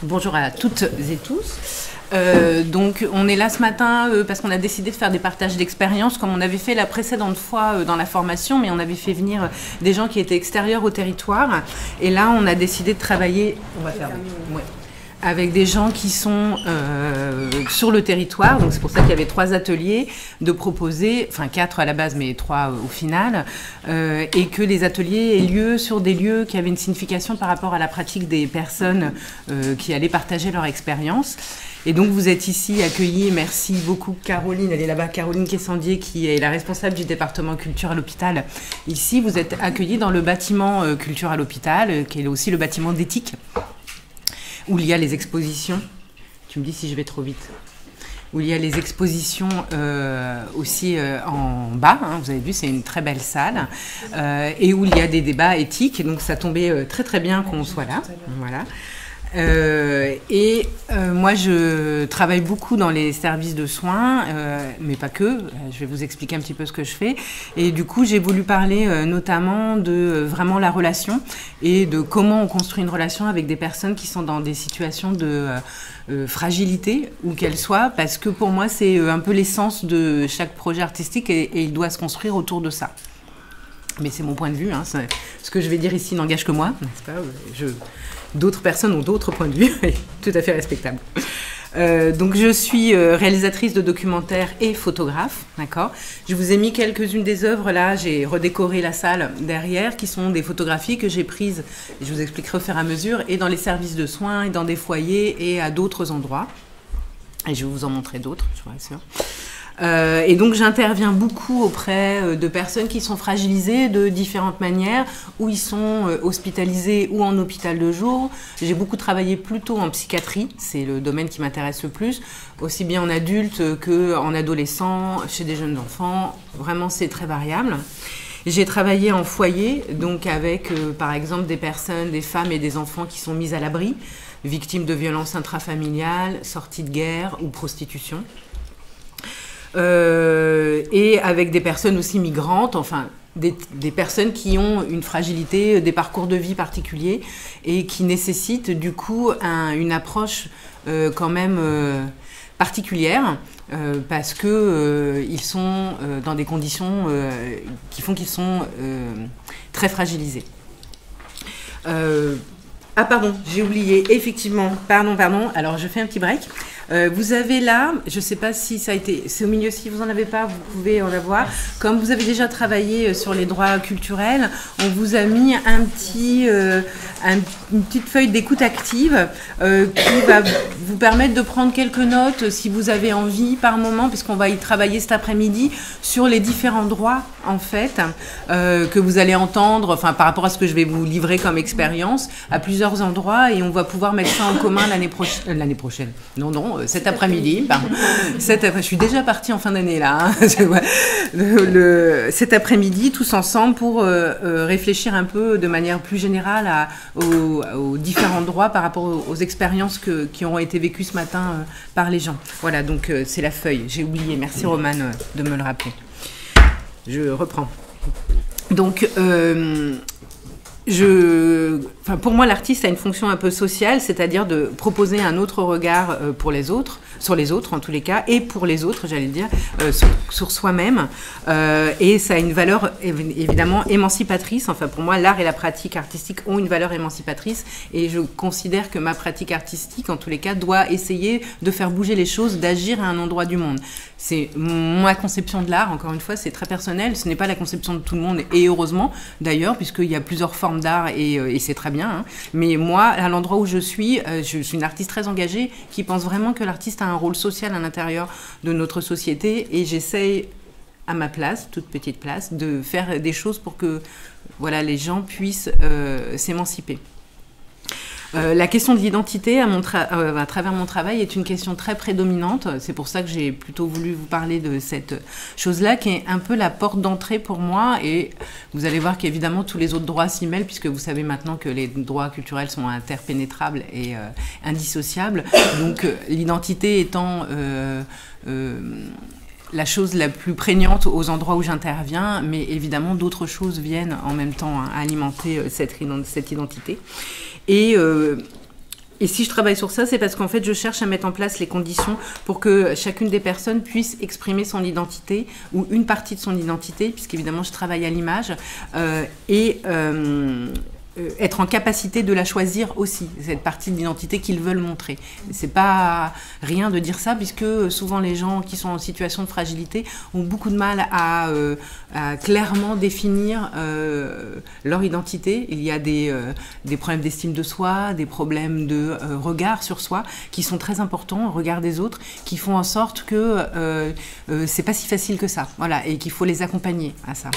Bonjour à toutes et tous. Donc on est là ce matin parce qu'on a décidé de faire des partages d'expériences comme on avait fait la précédente fois dans la formation, mais on avait fait venir des gens qui étaient extérieurs au territoire. Et là, on a décidé de travailler avec des gens qui sont sur le territoire. Donc c'est pour ça qu'il y avait 3 ateliers, de proposer, enfin 4 à la base, mais 3 au final, et que les ateliers aient lieu sur des lieux qui avaient une signification par rapport à la pratique des personnes qui allaient partager leur expérience. Et donc vous êtes ici accueillis, merci beaucoup Caroline, elle est là-bas, Caroline Quessandier, qui est la responsable du département culture à l'hôpital. Ici, vous êtes accueillis dans le bâtiment culture à l'hôpital, qui est aussi le bâtiment d'éthique, où il y a les expositions. Tu me dis si je vais trop vite. Où il y a les expositions aussi en bas, hein, vous avez vu, c'est une très belle salle, et où il y a des débats éthiques, donc ça tombait très très bien qu'on soit là. Voilà. Moi, je travaille beaucoup dans les services de soins, mais pas que. Je vais vous expliquer un petit peu ce que je fais. Et du coup, j'ai voulu parler notamment de vraiment la relation et de comment on construit une relation avec des personnes qui sont dans des situations de fragilité, où qu'elles soient, parce que pour moi, c'est un peu l'essence de chaque projet artistique et il doit se construire autour de ça. Mais c'est mon point de vue, hein, ce que je vais dire ici n'engage que moi, n'est-ce pas ? D'autres personnes ont d'autres points de vue, tout à fait respectables. Donc je suis réalisatrice de documentaires et photographe, d'accord ? Je vous ai mis quelques-unes des œuvres là, j'ai redécoré la salle derrière, qui sont des photographies que j'ai prises, et je vous expliquerai au fur et à mesure, et dans les services de soins, et dans des foyers, et à d'autres endroits. Et je vais vous en montrer d'autres, je vous rassure. Et donc j'interviens beaucoup auprès de personnes qui sont fragilisées de différentes manières, où ils sont hospitalisés ou en hôpital de jour. J'ai beaucoup travaillé plutôt en psychiatrie, c'est le domaine qui m'intéresse le plus, aussi bien en adulte qu'en adolescent, chez des jeunes enfants, vraiment c'est très variable. J'ai travaillé en foyer, donc avec par exemple des personnes, des femmes et des enfants qui sont mis à l'abri, victimes de violences intrafamiliales, sorties de guerre ou prostitution. Et avec des personnes aussi migrantes, enfin des personnes qui ont une fragilité, des parcours de vie particuliers et qui nécessitent du coup une approche quand même particulière parce que ils sont dans des conditions qui font qu'ils sont très fragilisés. Ah pardon, j'ai oublié, effectivement, pardon, alors je fais un petit break. Vous avez là, je ne sais pas si ça a été, c'est au milieu, si vous n'en avez pas, vous pouvez en avoir. Comme vous avez déjà travaillé sur les droits culturels, on vous a mis une petite feuille d'écoute active qui va vous permettre de prendre quelques notes si vous avez envie par moment, puisqu'on va y travailler cet après-midi sur les différents droits en fait que vous allez entendre, enfin par rapport à ce que je vais vous livrer comme expérience à plusieurs endroits, et on va pouvoir mettre ça en commun l'année prochaine. Non, cet après-midi, pardon. Je suis déjà partie en fin d'année là. Hein. Cet après-midi, tous ensemble pour réfléchir un peu de manière plus générale aux différents droits par rapport aux expériences qui ont été vécues ce matin par les gens. Voilà, donc c'est la feuille. J'ai oublié. Merci Romane de me le rappeler. Je reprends. Donc, pour moi, l'artiste a une fonction un peu sociale, c'est-à-dire de proposer un autre regard pour les autres, sur les autres en tous les cas, et pour les autres, j'allais dire, sur soi-même. Et ça a une valeur évidemment émancipatrice. Enfin, pour moi, l'art et la pratique artistique ont une valeur émancipatrice, et je considère que ma pratique artistique, en tous les cas, doit essayer de faire bouger les choses, d'agir à un endroit du monde. C'est ma conception de l'art, encore une fois, c'est très personnel, ce n'est pas la conception de tout le monde, et heureusement d'ailleurs, puisqu'il y a plusieurs formes d'art et c'est très bien. Hein. Mais moi, à l'endroit où je suis une artiste très engagée qui pense vraiment que l'artiste a un rôle social à l'intérieur de notre société, et j'essaye à ma place, toute petite place, de faire des choses pour que voilà, les gens puissent s'émanciper. La question de l'identité à travers mon travail est une question très prédominante. C'est pour ça que j'ai plutôt voulu vous parler de cette chose-là, qui est un peu la porte d'entrée pour moi. Et vous allez voir qu'évidemment, tous les autres droits s'y mêlent, puisque vous savez maintenant que les droits culturels sont interpénétrables et indissociables. Donc, l'identité étant la chose la plus prégnante aux endroits où j'interviens, mais évidemment, d'autres choses viennent en même temps alimenter cette identité. Et Et si je travaille sur ça, c'est parce qu'en fait, je cherche à mettre en place les conditions pour que chacune des personnes puisse exprimer son identité ou une partie de son identité, puisqu'évidemment, je travaille à l'image, être en capacité de la choisir aussi, cette partie de l'identité qu'ils veulent montrer. C'est pas rien de dire ça, puisque souvent les gens qui sont en situation de fragilité ont beaucoup de mal à clairement définir leur identité. Il y a des problèmes d'estime de soi, des problèmes de regard sur soi qui sont très importants, regard des autres, qui font en sorte que c'est pas si facile que ça, voilà, et qu'il faut les accompagner à ça.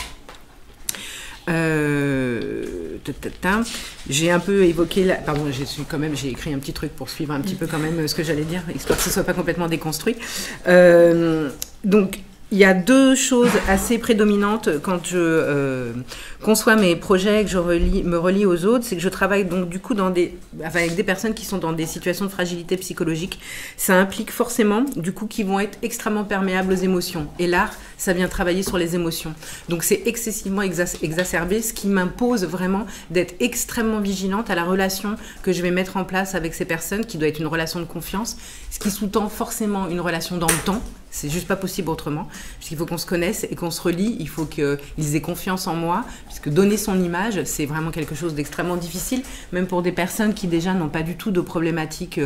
J'ai un peu évoqué pardon, j'ai écrit un petit truc pour suivre un petit peu quand même ce que j'allais dire, histoire que ce soit pas complètement déconstruit. Donc il y a deux choses assez prédominantes quand je conçois mes projets, que je me relie aux autres, c'est que je travaille donc du coup avec des personnes qui sont dans des situations de fragilité psychologique. Ça implique forcément du coup qu'ils vont être extrêmement perméables aux émotions. Et l'art, ça vient travailler sur les émotions. Donc c'est excessivement exacerbé, ce qui m'impose vraiment d'être extrêmement vigilante à la relation que je vais mettre en place avec ces personnes, qui doit être une relation de confiance, ce qui sous-tend forcément une relation dans le temps. C'est juste pas possible autrement, puisqu'il faut qu'on se connaisse et qu'on se relie, il faut qu'ils aient confiance en moi, puisque donner son image, c'est vraiment quelque chose d'extrêmement difficile, même pour des personnes qui déjà n'ont pas du tout de problématique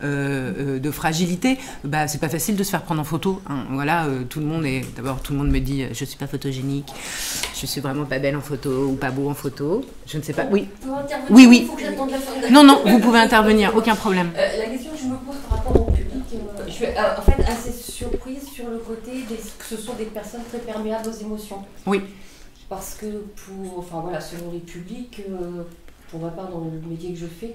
de fragilité. Bah, c'est pas facile de se faire prendre en photo, hein. Voilà, tout le monde me dit je suis pas photogénique, je suis vraiment pas belle en photo ou pas beau en photo, je ne sais pas. Oui. Oui. Faut que j'attende la fin de la non, vous pouvez intervenir, aucun problème. La question que je me pose par rapport au public, je suis en fait assez surprise sur le côté que ce sont des personnes très perméables aux émotions. Oui. Parce que selon les publics, pour ma part dans le métier que je fais,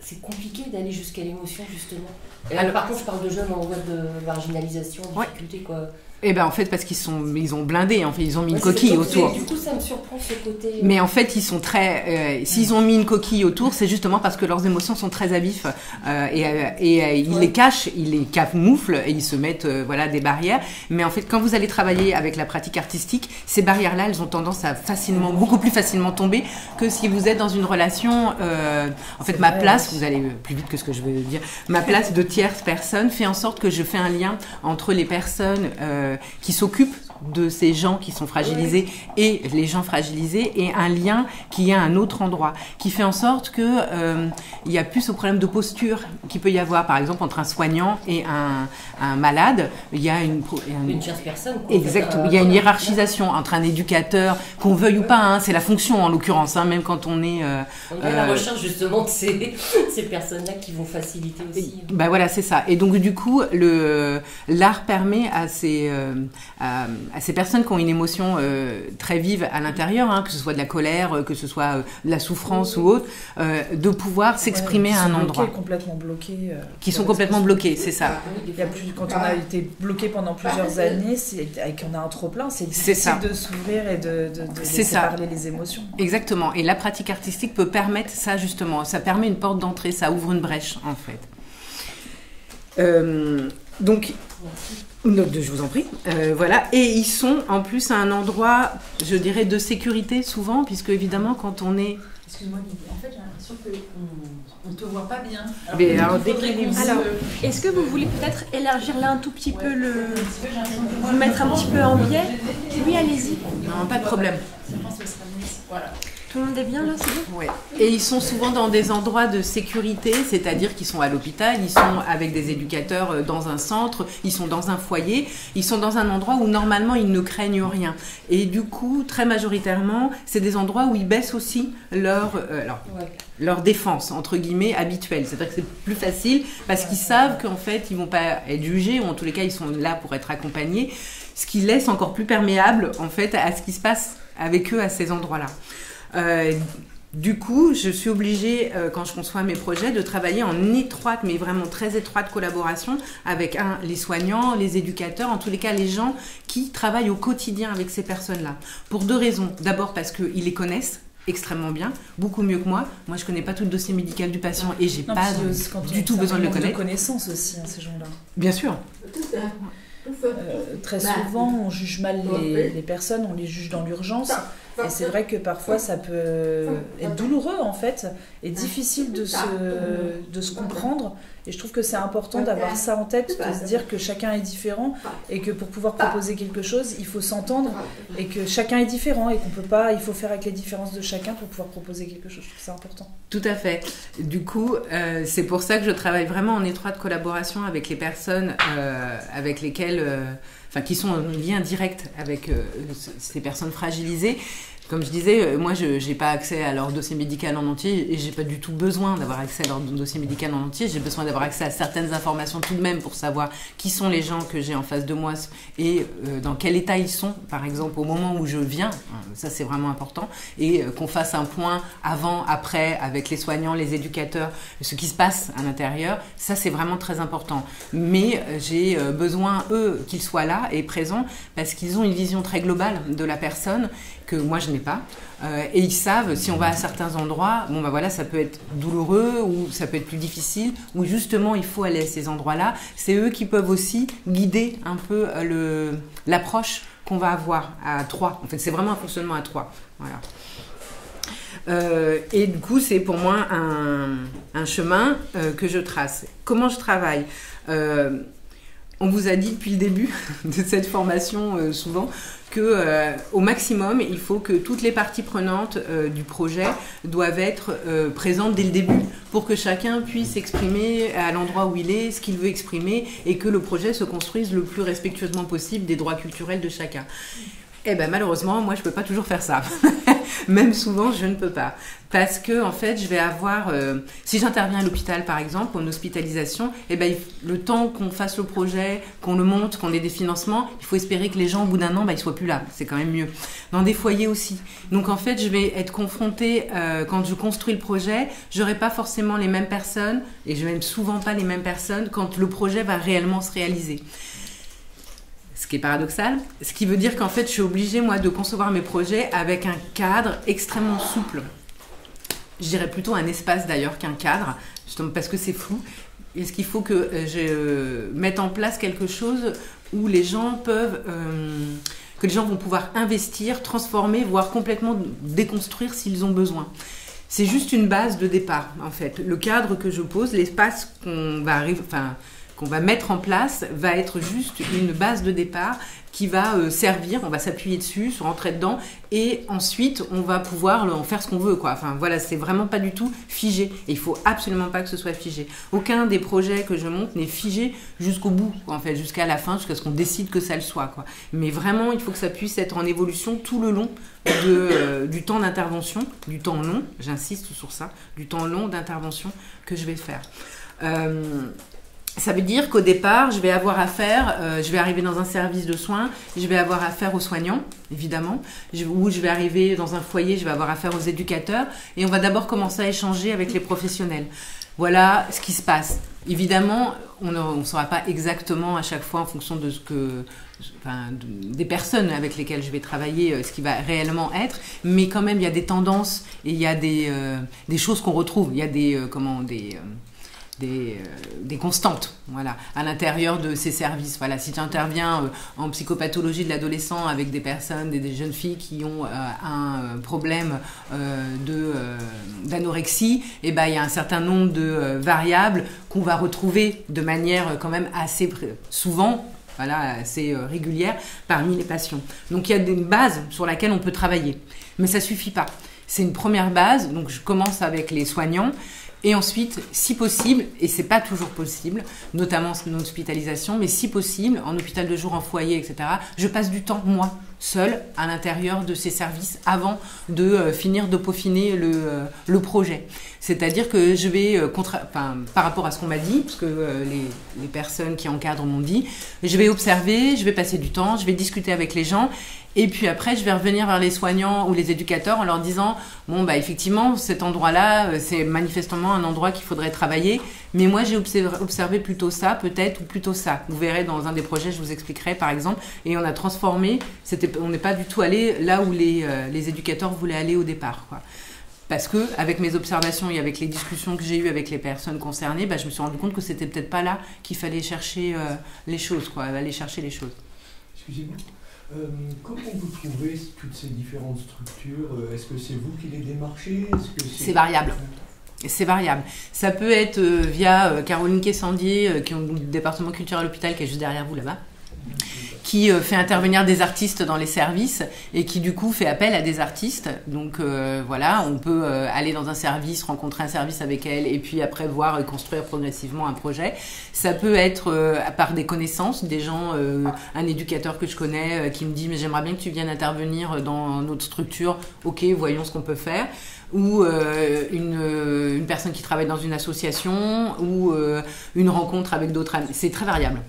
c'est compliqué d'aller jusqu'à l'émotion justement. Alors, par contre, je parle de jeunes en voie de marginalisation, de difficulté quoi. Eh ben en fait parce ils ont blindé, en fait ils ont mis une coquille autour. Du coup ça me surprend ce côté. Mais en fait ils sont très, s'ils ont mis une coquille autour, c'est justement parce que leurs émotions sont très à vif ils les cachent, ils les camouflent et ils se mettent des barrières. Mais en fait quand vous allez travailler avec la pratique artistique, ces barrières-là elles ont tendance à beaucoup plus facilement tomber que si vous êtes dans une relation. En fait ma place, vous allez plus vite que ce que je veux dire, ma place de tierce personne fait en sorte que je fais un lien entre les personnes qui s'occupent de ces gens qui sont fragilisés et les gens fragilisés, et un lien qui est à un autre endroit, qui fait en sorte que il y a plus ce problème de posture qu'il peut y avoir, par exemple, entre un soignant et un malade. Il y a une tierce personne. Exactement. Il y a une hiérarchisation entre un éducateur, qu'on veuille ou pas, hein, c'est la fonction en l'occurrence, hein, même quand on est... on est à la recherche justement de ces personnes-là qui vont faciliter aussi. Bah voilà, c'est ça. Et donc du coup, l'art permet à ces personnes qui ont une émotion très vive à l'intérieur, hein, que ce soit de la colère, que ce soit de la souffrance ou autre, de pouvoir s'exprimer à un endroit. Complètement bloqués. Qui sont complètement bloqués, c'est ça. Quand on a été bloqué pendant plusieurs années et qu'on a un trop-plein, c'est difficile de s'ouvrir et de laisser parler les émotions. Exactement. Et la pratique artistique peut permettre ça, justement. Ça permet une porte d'entrée, ça ouvre une brèche, en fait. Donc... Je vous en prie. Voilà. Et ils sont en plus à un endroit, je dirais, de sécurité souvent, puisque évidemment, quand on est... Excuse-moi, en fait, j'ai l'impression qu'on ne te voit pas bien. Alors, est-ce que vous voulez peut-être élargir là un tout petit peu vous mettre un petit peu en biais? Oui, allez-y. Non, pas de problème. Je pense que ce sera mieux. Voilà. Tout le monde est bien là, c'est bon? Ouais. Et ils sont souvent dans des endroits de sécurité, c'est-à-dire qu'ils sont à l'hôpital, ils sont avec des éducateurs dans un centre, ils sont dans un foyer, ils sont dans un endroit où normalement ils ne craignent rien. Et du coup, très majoritairement, c'est des endroits où ils baissent aussi leur défense, entre guillemets, habituelle. C'est-à-dire que c'est plus facile parce qu'ils savent qu'en fait, ils ne vont pas être jugés, ou en tous les cas, ils sont là pour être accompagnés, ce qui laisse encore plus perméable en fait à ce qui se passe avec eux à ces endroits-là. Du coup, je suis obligée, quand je conçois mes projets, de travailler en étroite, mais vraiment très étroite collaboration avec les soignants, les éducateurs, en tous les cas les gens qui travaillent au quotidien avec ces personnes-là. Pour deux raisons. D'abord parce qu'ils les connaissent extrêmement bien, beaucoup mieux que moi. Moi, je connais pas tout le dossier médical du patient et j'ai pas du tout besoin de le connaître. De connaissances aussi, hein, ces gens-là. Bien sûr. Très souvent, on juge mal les personnes, on les juge dans l'urgence. Et c'est vrai que parfois ça peut être douloureux en fait, et difficile de se comprendre. Et je trouve que c'est important d'avoir ça en tête, de se dire que chacun est différent et que pour pouvoir proposer quelque chose, il faut s'entendre et que chacun est différent et qu'on peut pas, il faut faire avec les différences de chacun pour pouvoir proposer quelque chose. Je trouve ça important. Tout à fait. Du coup, c'est pour ça que je travaille vraiment en étroite collaboration avec les personnes avec lesquelles, qui sont en lien direct avec ces personnes fragilisées. Comme je disais, moi, je n'ai pas accès à leur dossier médical en entier et je n'ai pas du tout besoin d'avoir accès à leur dossier médical en entier. J'ai besoin d'avoir accès à certaines informations tout de même pour savoir qui sont les gens que j'ai en face de moi et dans quel état ils sont, par exemple, au moment où je viens. Ça, c'est vraiment important. Et qu'on fasse un point avant, après, avec les soignants, les éducateurs, ce qui se passe à l'intérieur. Ça, c'est vraiment très important. Mais j'ai besoin, eux, qu'ils soient là et présents parce qu'ils ont une vision très globale de la personne que moi je n'ai pas, et ils savent si on va à certains endroits, bon ben voilà, ça peut être douloureux ou ça peut être plus difficile, ou justement il faut aller à ces endroits-là. C'est eux qui peuvent aussi guider un peu l'approche qu'on va avoir à 3. En fait, c'est vraiment un fonctionnement à 3. Voilà. Et du coup, c'est pour moi un chemin que je trace. Comment je travaille ? On vous a dit depuis le début de cette formation souvent qu'au maximum, il faut que toutes les parties prenantes du projet doivent être présentes dès le début pour que chacun puisse exprimer à l'endroit où il est ce qu'il veut exprimer et que le projet se construise le plus respectueusement possible des droits culturels de chacun. Eh ben malheureusement, moi je peux pas toujours faire ça. Même souvent, je ne peux pas. Parce que en fait, je vais avoir... si j'interviens à l'hôpital, par exemple, en hospitalisation, eh ben, le temps qu'on fasse le projet, qu'on le monte, qu'on ait des financements, il faut espérer que les gens, au bout d'un an, ils soient plus là. C'est quand même mieux. Dans des foyers aussi. Donc en fait, je vais être confrontée, quand je construis le projet, j'aurai pas forcément les mêmes personnes, et je n'aime souvent pas les mêmes personnes quand le projet va réellement se réaliser. Ce qui est paradoxal, ce qui veut dire qu'en fait, je suis obligée, moi, de concevoir mes projets avec un cadre extrêmement souple. Je dirais plutôt un espace, d'ailleurs, qu'un cadre, justement parce que c'est flou. Est-ce qu'il faut que je mette en place quelque chose où les gens peuvent... que les gens vont pouvoir investir, transformer, voire complètement déconstruire s'ils ont besoin. C'est juste une base de départ, en fait. Le cadre que je pose, l'espace qu'on va mettre en place va être juste une base de départ qui va servir, on va s'appuyer dessus, se rentrer dedans et ensuite on va pouvoir en faire ce qu'on veut, quoi. Enfin voilà, c'est vraiment pas du tout figé et il faut absolument pas que ce soit figé. Aucun des projets que je monte n'est figé jusqu'au bout, en fait, jusqu'à la fin, jusqu'à ce qu'on décide que ça le soit, quoi. Mais vraiment, il faut que ça puisse être en évolution tout le long du temps d'intervention, du temps long, j'insiste sur ça, du temps long d'intervention que je vais faire. Ça veut dire qu'au départ, je vais avoir affaire, je vais arriver dans un service de soins, je vais avoir affaire aux soignants, évidemment, ou je vais arriver dans un foyer, je vais avoir affaire aux éducateurs, et on va d'abord commencer à échanger avec les professionnels. Voilà ce qui se passe. Évidemment, on ne saura pas exactement à chaque fois en fonction de des personnes avec lesquelles je vais travailler, ce qui va réellement être, mais quand même, il y a des tendances et il y a des choses qu'on retrouve. Il y a des constantes, voilà, à l'intérieur de ces services. Voilà, si tu interviens en psychopathologie de l'adolescent avec des personnes, des jeunes filles qui ont un problème d'anorexie, et ben il y a un certain nombre de variables qu'on va retrouver de manière quand même assez souvent, voilà, assez régulière parmi les patients. Donc il y a des bases sur lesquelles on peut travailler, mais ça suffit pas. C'est une première base, donc je commence avec les soignants. Et ensuite, si possible, et c'est pas toujours possible, notamment en hospitalisation, mais si possible, en hôpital de jour, en foyer, etc., je passe du temps, moi, seule, à l'intérieur de ces services, avant de finir de peaufiner le projet. C'est-à-dire que je vais, par rapport à ce qu'on m'a dit, parce que les personnes qui encadrent m'ont dit, je vais observer, je vais passer du temps, je vais discuter avec les gens, et puis après, je vais revenir vers les soignants ou les éducateurs en leur disant « Bon, bah effectivement, cet endroit-là, c'est manifestement un endroit qu'il faudrait travailler, mais moi, j'ai observé plutôt ça, peut-être, ou plutôt ça. » Vous verrez dans un des projets, je vous expliquerai, par exemple, et on a transformé, on n'est pas du tout allé là où les éducateurs voulaient aller au départ, quoi. Parce que, avec mes observations et avec les discussions que j'ai eues avec les personnes concernées, bah, je me suis rendu compte que c'était peut-être pas là qu'il fallait chercher les choses, quoi, aller chercher les choses. Excusez-moi. Comment vous trouvez toutes ces différentes structures? Est-ce que c'est vous qui les démarchez? C'est variable. C'est variable. Ça peut être via Caroline Quessandier, qui est au département culture à l'hôpital, qui est juste derrière vous là-bas, qui fait intervenir des artistes dans les services et qui du coup fait appel à des artistes. Donc voilà, on peut aller dans un service, rencontrer un service avec elle et puis après voir construire progressivement un projet. Ça peut être par des connaissances, des gens, un éducateur que je connais qui me dit mais j'aimerais bien que tu viennes intervenir dans notre structure, ok, voyons ce qu'on peut faire. Ou une personne qui travaille dans une association ou une rencontre avec d'autres amis. C'est très variable.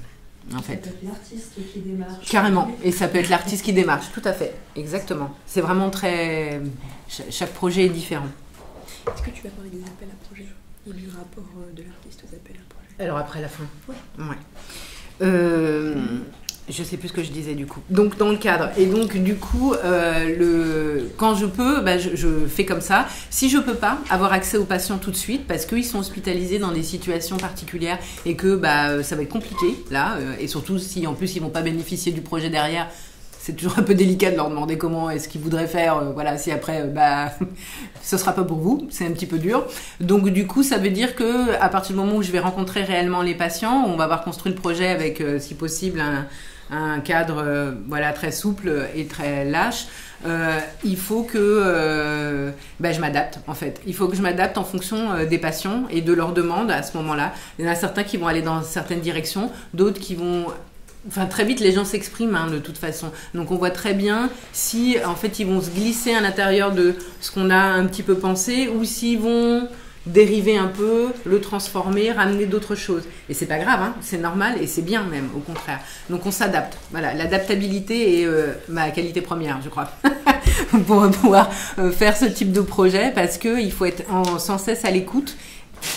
En fait. Ça peut être l'artiste qui démarche. Carrément. Et ça peut être l'artiste qui démarche, tout à fait. Exactement. C'est vraiment très... Chaque projet est différent. Est-ce que tu vas parler des appels à projets et du rapport de l'artiste aux appels à projets? Alors après la fin. Oui. Ouais. Je sais plus ce que je disais du coup. Donc dans le cadre. Et donc du coup, quand je peux, je fais comme ça. Si je peux pas avoir accès aux patients tout de suite, parce qu'ils sont hospitalisés dans des situations particulières et que ça va être compliqué là, et surtout si en plus ils vont pas bénéficier du projet derrière. C'est toujours un peu délicat de leur demander comment est-ce qu'ils voudraient faire, voilà, si après, ce sera pas pour vous, c'est un petit peu dur. Donc du coup, ça veut dire que à partir du moment où je vais rencontrer réellement les patients, on va avoir construit le projet avec, si possible, un cadre, voilà, très souple et très lâche. Il faut que je m'adapte en fait. Il faut que je m'adapte en fonction des patients et de leurs demandes à ce moment-là. Il y en a certains qui vont aller dans certaines directions, d'autres qui vont... Enfin, très vite, les gens s'expriment de toute façon. Donc, on voit très bien si, en fait, ils vont se glisser à l'intérieur de ce qu'on a un petit peu pensé ou s'ils vont dériver un peu, le transformer, ramener d'autres choses. Et c'est pas grave, c'est normal et c'est bien même, au contraire. Donc, on s'adapte. Voilà, l'adaptabilité est ma qualité première, je crois, pour pouvoir faire ce type de projet parce qu'il faut être sans cesse à l'écoute.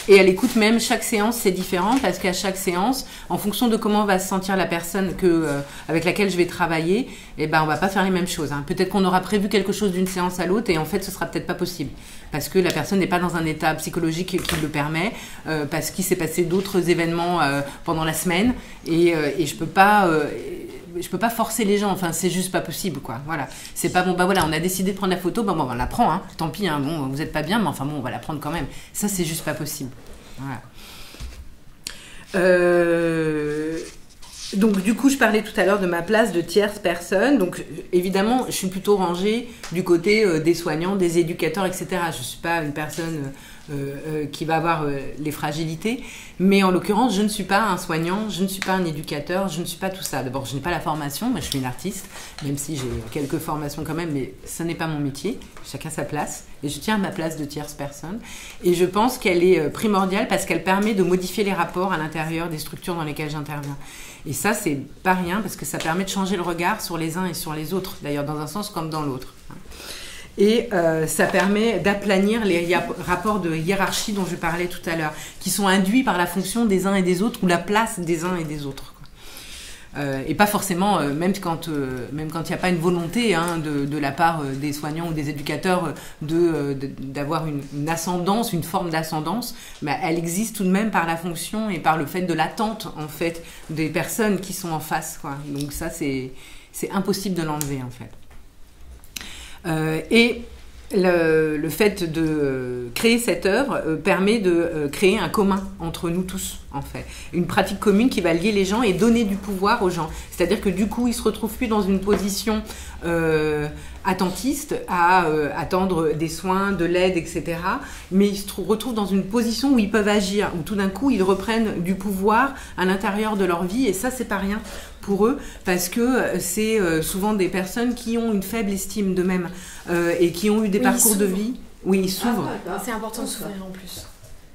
Et à l'écoute même, chaque séance c'est différent parce qu'à chaque séance, en fonction de comment va se sentir la personne avec laquelle je vais travailler, on va pas faire les mêmes choses. Peut-être qu'on aura prévu quelque chose d'une séance à l'autre et en fait ce sera peut-être pas possible parce que la personne n'est pas dans un état psychologique qui le permet, parce qu'il s'est passé d'autres événements pendant la semaine et je peux pas forcer les gens, enfin c'est juste pas possible quoi. Voilà, c'est pas bon voilà, on a décidé de prendre la photo, on la prend tant pis bon vous êtes pas bien mais enfin bon on va la prendre quand même. Ça c'est juste pas possible. Voilà. Donc du coup je parlais tout à l'heure de ma place de tierce personne. Donc évidemment je suis plutôt rangée du côté des soignants, des éducateurs, etc. Je suis pas une personne qui va avoir les fragilités, mais en l'occurrence je ne suis pas un soignant, je ne suis pas un éducateur, je ne suis pas tout ça. D'abord je n'ai pas la formation, moi je suis une artiste, même si j'ai quelques formations quand même, mais ce n'est pas mon métier, chacun sa place, et je tiens à ma place de tierce personne, et je pense qu'elle est primordiale parce qu'elle permet de modifier les rapports à l'intérieur des structures dans lesquelles j'interviens. Et ça c'est pas rien parce que ça permet de changer le regard sur les uns et sur les autres, d'ailleurs dans un sens comme dans l'autre. Et ça permet d'aplanir les rapports de hiérarchie dont je parlais tout à l'heure, qui sont induits par la fonction des uns et des autres ou la place des uns et des autres. Et pas forcément, même quand il n'y a pas une volonté de la part des soignants ou des éducateurs d'avoir une ascendance, une forme d'ascendance, mais elle existe tout de même par la fonction et par le fait de l'attente en fait des personnes qui sont en face, quoi. Donc ça c'est impossible de l'enlever en fait. Et le fait de créer cette œuvre permet de créer un commun entre nous tous, en fait. Une pratique commune qui va lier les gens et donner du pouvoir aux gens. C'est-à-dire que du coup, ils ne se retrouvent plus dans une position attentiste à attendre des soins, de l'aide, etc. Mais ils se retrouvent dans une position où ils peuvent agir, où tout d'un coup, ils reprennent du pouvoir à l'intérieur de leur vie. Et ça, c'est pas rien pour eux, parce que c'est souvent des personnes qui ont une faible estime d'eux-mêmes et qui ont eu des parcours de vie où ils s'ouvrent. C'est important de s'ouvrir en plus.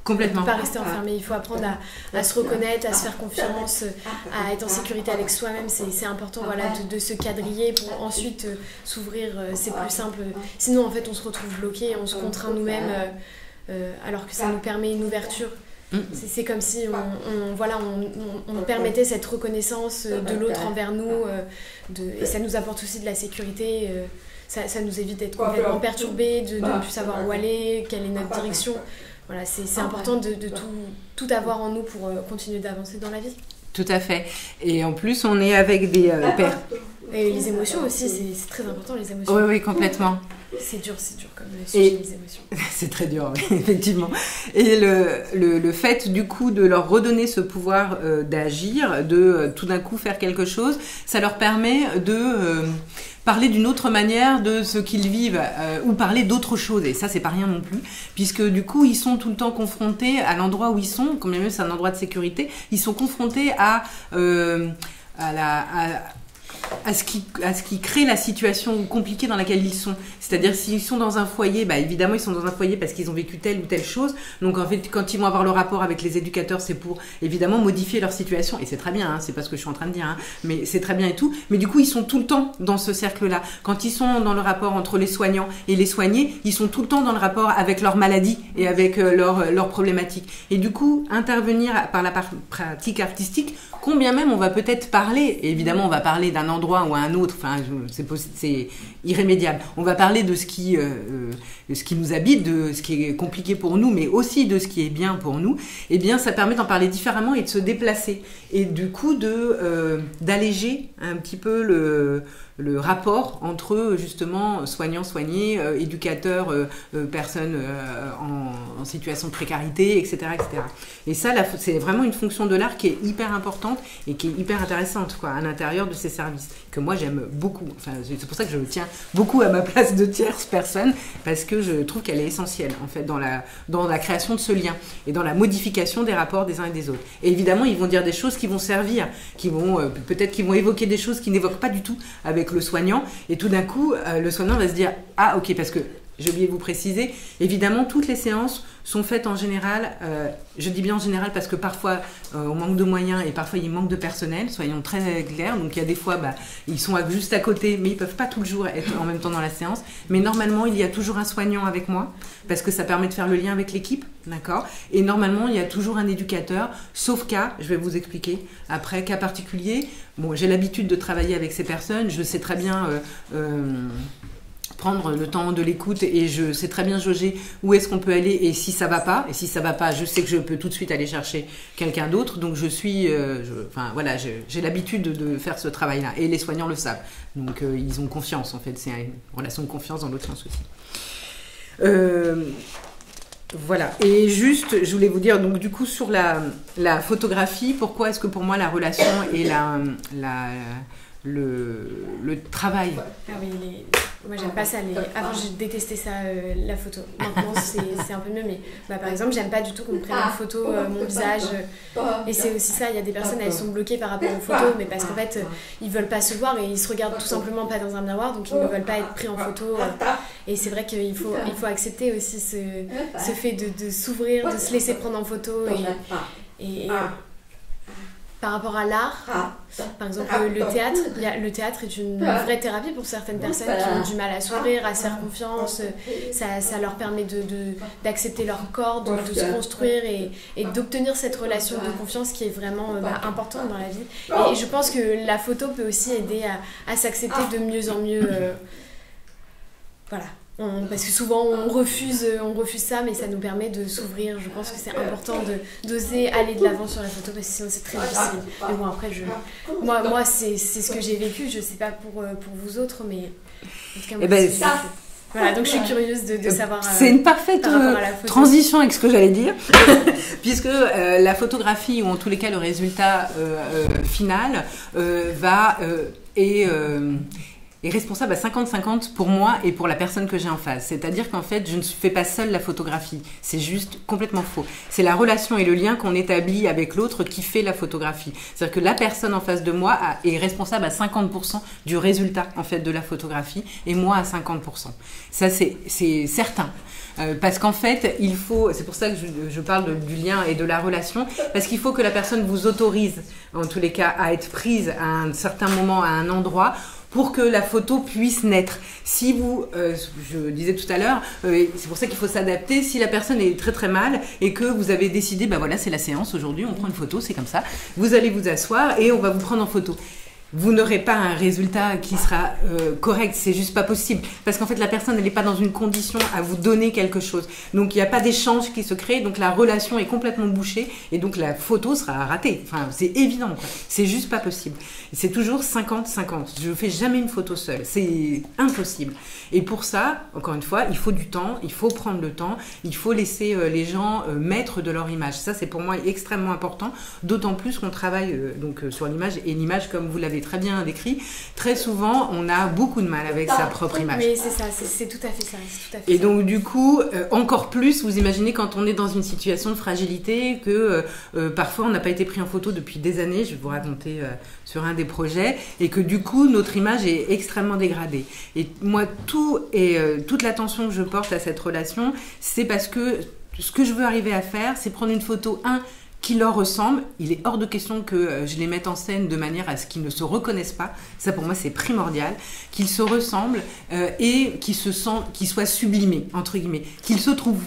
Complètement. Il ne faut pas rester enfermé, il faut apprendre à se reconnaître, à se faire confiance, à être en sécurité avec soi-même. C'est important de se quadriller pour ensuite s'ouvrir, c'est plus simple. Sinon, en fait, on se retrouve bloqué, on se contraint nous-mêmes alors que ça nous permet une ouverture. C'est comme si on permettait cette reconnaissance de l'autre envers nous et ça nous apporte aussi de la sécurité. Ça nous évite d'être complètement perturbés, de ne plus savoir où aller, quelle est notre direction. Voilà, c'est important de tout avoir en nous pour continuer d'avancer dans la vie. Tout à fait. Et en plus, on est avec des Et les émotions aussi, c'est très important, les émotions. Oui, oui, complètement. C'est dur comme sujet, les émotions. C'est très dur, oui, effectivement. Et le fait, du coup, de leur redonner ce pouvoir d'agir, de tout d'un coup faire quelque chose, ça leur permet de parler d'une autre manière de ce qu'ils vivent ou parler d'autre chose. Et ça, c'est pas rien non plus, puisque du coup, ils sont tout le temps confrontés à l'endroit où ils sont, quand même c'est un endroit de sécurité, ils sont confrontés à ce qui crée la situation compliquée dans laquelle ils sont. C'est-à-dire, s'ils sont dans un foyer, bah évidemment, ils sont dans un foyer parce qu'ils ont vécu telle ou telle chose. Donc, en fait, quand ils vont avoir le rapport avec les éducateurs, c'est pour, évidemment, modifier leur situation. Et c'est très bien, hein, c'est pas ce que je suis en train de dire, hein, mais c'est très bien et tout. Mais du coup, ils sont tout le temps dans ce cercle-là. Quand ils sont dans le rapport entre les soignants et les soignés, ils sont tout le temps dans le rapport avec leur maladie et avec leurs problématiques. Et du coup, intervenir par la pratique artistique, combien même on va peut-être parler, et évidemment, on va parler d'un endroit ou à un autre, enfin, c'est irrémédiable. On va parler de ce qui nous habite, de ce qui est compliqué pour nous, mais aussi de ce qui est bien pour nous. Eh bien, ça permet d'en parler différemment et de se déplacer. Et du coup, d'alléger un petit peu le rapport entre, justement, soignants, soignés, éducateurs, personnes en situation de précarité, etc., etc. Et ça, c'est vraiment une fonction de l'art qui est hyper importante et qui est hyper intéressante, quoi, à l'intérieur de ces services, que moi j'aime beaucoup. Enfin, c'est pour ça que je tiens beaucoup à ma place de tierce personne, parce que je trouve qu'elle est essentielle, en fait, dans la création de ce lien et dans la modification des rapports des uns et des autres. Et évidemment, ils vont dire des choses qui vont servir, peut-être qu'ils vont évoquer des choses qui n'évoquent pas du tout avec le soignant, et tout d'un coup, le soignant va se dire « Ah, ok, parce que j'ai oublié de vous préciser, évidemment, toutes les séances sont faites en général, je dis bien en général parce que parfois on manque de moyens et parfois il manque de personnel, soyons très clairs. Donc il y a des fois, ils sont juste à côté, mais ils peuvent pas tout le jour être en même temps dans la séance. Mais normalement, il y a toujours un soignant avec moi parce que ça permet de faire le lien avec l'équipe, d'accord ? Et normalement, il y a toujours un éducateur, sauf cas, je vais vous expliquer après, cas particulier. Bon, j'ai l'habitude de travailler avec ces personnes, je sais très bien... prendre le temps de l'écoute et je sais très bien jauger où est-ce qu'on peut aller et si ça va pas, je sais que je peux tout de suite aller chercher quelqu'un d'autre, donc j'ai l'habitude de faire ce travail-là et les soignants le savent, donc ils ont confiance, en fait, c'est une relation de confiance dans l'autre sens aussi. Voilà, et juste, je voulais vous dire, donc du coup sur la photographie, pourquoi est-ce que pour moi la relation et le travail. Ah oui, moi j'aime pas ça. Avant je détestais ça, la photo. Maintenant c'est un peu mieux, mais par exemple j'aime pas du tout qu'on me prenne en photo mon visage. Et c'est aussi ça, il y a des personnes, elles sont bloquées par rapport aux photos, mais parce qu'en fait ils veulent pas se voir et ils se regardent tout simplement pas dans un miroir, donc ils ne veulent pas être pris en photo. Et c'est vrai qu'il faut accepter aussi ce fait de s'ouvrir, de se laisser prendre en photo et par rapport à l'art, par exemple le théâtre est une vraie thérapie pour certaines personnes qui ont du mal à s'ouvrir, à se faire confiance. Ça leur permet d'accepter leur corps, de se construire et d'obtenir cette relation de confiance qui est vraiment importante dans la vie. Et je pense que la photo peut aussi aider à s'accepter de mieux en mieux. Voilà. Parce que souvent on refuse ça, mais ça nous permet de s'ouvrir. Je pense que c'est important d'oser aller de l'avant sur la photo, parce que sinon c'est très difficile. Mais bon, après moi c'est ce que j'ai vécu, je sais pas pour vous autres, mais en tout cas moi, voilà, donc je suis curieuse de savoir. C'est une parfaite transition avec ce que j'allais dire, puisque la photographie, ou en tous les cas le résultat final, est responsable à 50-50 pour moi et pour la personne que j'ai en face. C'est-à-dire qu'en fait, je ne fais pas seule la photographie. C'est juste complètement faux. C'est la relation et le lien qu'on établit avec l'autre qui fait la photographie. C'est-à-dire que la personne en face de moi est responsable à 50% du résultat, en fait, de la photographie, et moi à 50%. Ça, c'est certain. Parce qu'en fait, c'est pour ça que je parle du lien et de la relation, parce qu'il faut que la personne vous autorise, en tous les cas, à être prise à un certain moment, à un endroit, pour que la photo puisse naître. Si vous, je disais tout à l'heure, c'est pour ça qu'il faut s'adapter, si la personne est très très mal et que vous avez décidé, voilà, c'est la séance aujourd'hui, on prend une photo, c'est comme ça, vous allez vous asseoir et on va vous prendre en photo. vous n'aurez pas un résultat qui sera correct, c'est juste pas possible. Parce qu'en fait, la personne, elle n'est pas dans une condition à vous donner quelque chose. Donc, il n'y a pas d'échange qui se crée, donc la relation est complètement bouchée, et donc la photo sera ratée. Enfin, c'est évident, quoi. C'est juste pas possible. C'est toujours 50-50. Je ne fais jamais une photo seule. C'est impossible. Et pour ça, encore une fois, il faut du temps, il faut prendre le temps, il faut laisser les gens maîtres de leur image. Ça, c'est pour moi extrêmement important, d'autant plus qu'on travaille sur l'image, et l'image, comme vous l'avez très bien décrit, très souvent on a beaucoup de mal avec sa propre image. Mais c'est ça, c'est tout à fait ça. Et donc du coup, encore plus, vous imaginez quand on est dans une situation de fragilité, que parfois on n'a pas été pris en photo depuis des années, je vais vous raconter sur un des projets, et que du coup notre image est extrêmement dégradée. Et moi, toute l'attention que je porte à cette relation, c'est parce que ce que je veux arriver à faire, c'est prendre une photo, qui leur ressemble. Il est hors de question que je les mette en scène de manière à ce qu'ils ne se reconnaissent pas. Ça, pour moi, c'est primordial. Qu'ils se ressemblent et qu'ils soient sublimés, entre guillemets. Qu'ils se trouvent,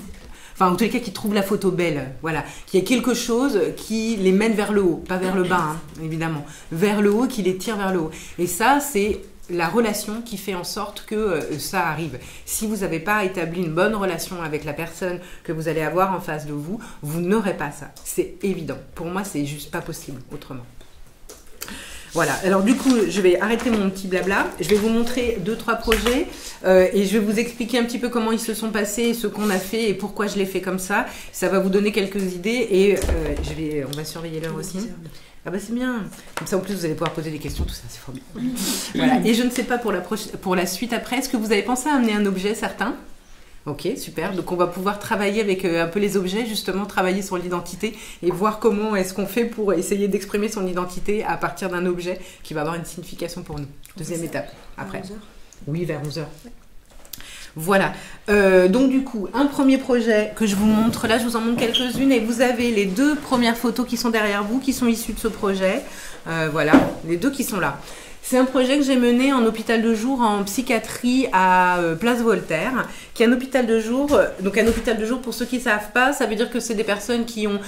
enfin, en tous les cas, qu'ils trouvent la photo belle. Voilà. Qu'il y ait quelque chose qui les mène vers le haut. Pas vers le bas, évidemment. Vers le haut, qui les tire vers le haut. Et ça, c'est la relation qui fait en sorte que ça arrive. Si vous n'avez pas établi une bonne relation avec la personne que vous allez avoir en face de vous, vous n'aurez pas ça. C'est évident. Pour moi, c'est juste pas possible autrement. Voilà. Alors du coup, je vais arrêter mon petit blabla. Je vais vous montrer 2-3 projets et je vais vous expliquer un petit peu comment ils se sont passés, ce qu'on a fait et pourquoi je l'ai fait comme ça. Ça va vous donner quelques idées et on va surveiller l'heure aussi. Ah bah c'est bien. Comme ça, en plus, vous allez pouvoir poser des questions, tout ça, c'est formidable. Voilà. Et je ne sais pas pour la suite après, est-ce que vous avez pensé à amener un objet certain ? Ok, super. Donc, on va pouvoir travailler avec un peu les objets, justement, travailler sur l'identité et voir comment est-ce qu'on fait pour essayer d'exprimer son identité à partir d'un objet qui va avoir une signification pour nous. Deuxième étape, après. Vers 11h. Oui, vers 11h. Voilà, donc du coup, un premier projet que je vous montre, là je vous en montre quelques-unes et vous avez les 2 premières photos qui sont derrière vous, qui sont issues de ce projet, voilà, les 2 qui sont là. C'est un projet que j'ai mené en hôpital de jour en psychiatrie à Place Voltaire, qui est un hôpital de jour. Donc un hôpital de jour, pour ceux qui ne savent pas, ça veut dire que c'est des personnes qui ont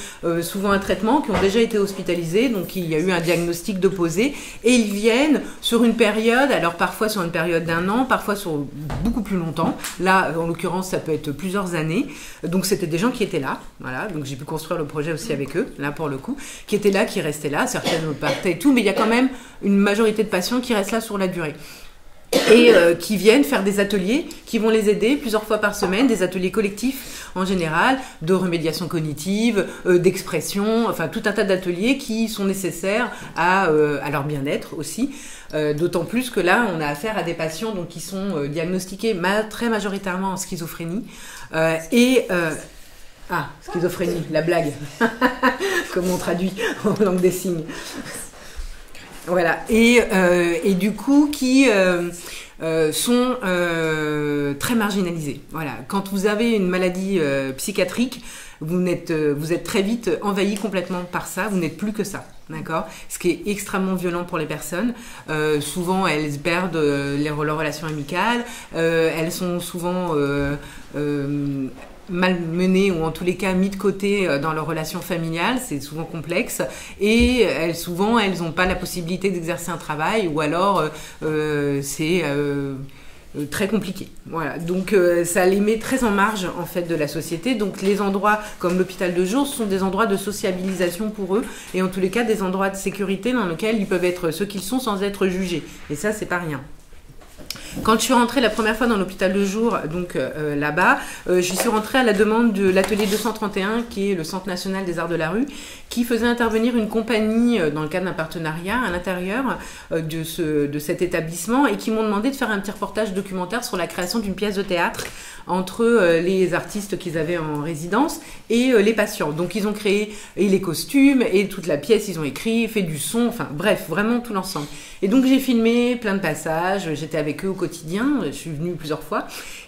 souvent un traitement, qui ont déjà été hospitalisées, donc il y a eu un diagnostic de posé, et ils viennent sur une période, alors parfois sur une période d'1 an, parfois sur beaucoup plus longtemps. Là, en l'occurrence, ça peut être plusieurs années. Donc c'était des gens qui étaient là, voilà. Donc j'ai pu construire le projet aussi avec eux, là pour le coup, qui étaient là, qui restaient là, certaines partaient et tout, mais il y a quand même une majorité de patients qui restent là sur la durée et qui viennent faire des ateliers qui vont les aider plusieurs fois par semaine, des ateliers collectifs en général, de remédiation cognitive, d'expression, enfin tout un tas d'ateliers qui sont nécessaires à leur bien-être aussi, d'autant plus que là on a affaire à des patients donc, qui sont diagnostiqués très majoritairement en schizophrénie schizophrénie, la blague comme on traduit en langue des signes. Voilà, et du coup qui sont très marginalisés. Voilà, quand vous avez une maladie psychiatrique, vous êtes très vite envahi complètement par ça, vous n'êtes plus que ça, d'accord ? Ce qui est extrêmement violent pour les personnes. Souvent, elles perdent leurs relations amicales, elles sont souvent mal menées ou en tous les cas mis de côté dans leur relation familiale, c'est souvent complexe et elles n'ont pas la possibilité d'exercer un travail ou alors c'est très compliqué. Voilà, donc ça les met très en marge en fait de la société. Donc les endroits comme l'hôpital de jour sont des endroits de sociabilisation pour eux et en tous les cas des endroits de sécurité dans lesquels ils peuvent être ce qu'ils sont sans être jugés. Et ça, c'est pas rien. Quand je suis rentrée la première fois dans l'hôpital de jour, donc là-bas, je suis rentrée à la demande de l'atelier 231, qui est le Centre national des arts de la rue, qui faisait intervenir une compagnie dans le cadre d'un partenariat à l'intérieur de cet établissement et qui m'ont demandé de faire un petit reportage documentaire sur la création d'une pièce de théâtre entre les artistes qu'ils avaient en résidence et les patients. Donc ils ont créé et les costumes et toute la pièce, ils ont écrit, fait du son, enfin bref, vraiment tout l'ensemble. Et donc j'ai filmé plein de passages, j'étais avec eux au quotidien, je suis venue plusieurs fois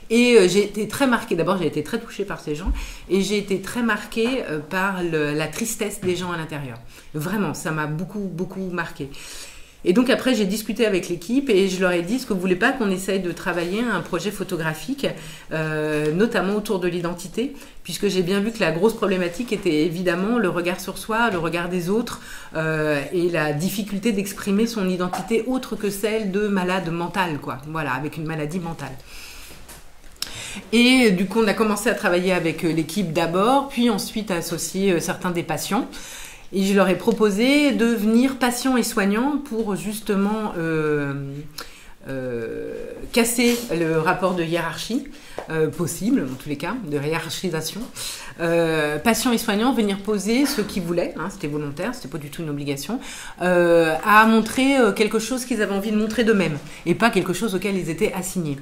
et j'ai été très marquée, d'abord j'ai été très touchée par ces gens et j'ai été très marquée par la tristesse des gens à l'intérieur. Vraiment, ça m'a beaucoup marquée. Et donc après, j'ai discuté avec l'équipe et je leur ai dit, est-ce que vous voulez pas qu'on essaye de travailler un projet photographique, notamment autour de l'identité, puisque j'ai bien vu que la grosse problématique était évidemment le regard sur soi, le regard des autres et la difficulté d'exprimer son identité autre que celle de malade mental, quoi. Voilà, avec une maladie mentale. Et du coup, on a commencé à travailler avec l'équipe d'abord, puis ensuite à associer certains des patients. Et je leur ai proposé de venir patients et soignants pour justement casser le rapport de hiérarchie possible, en tous les cas, de hiérarchisation. Patients et soignants venir poser ce qu'ils voulaient, hein, c'était volontaire, c'était pas du tout une obligation, à montrer quelque chose qu'ils avaient envie de montrer d'eux-mêmes et pas quelque chose auquel ils étaient assignés.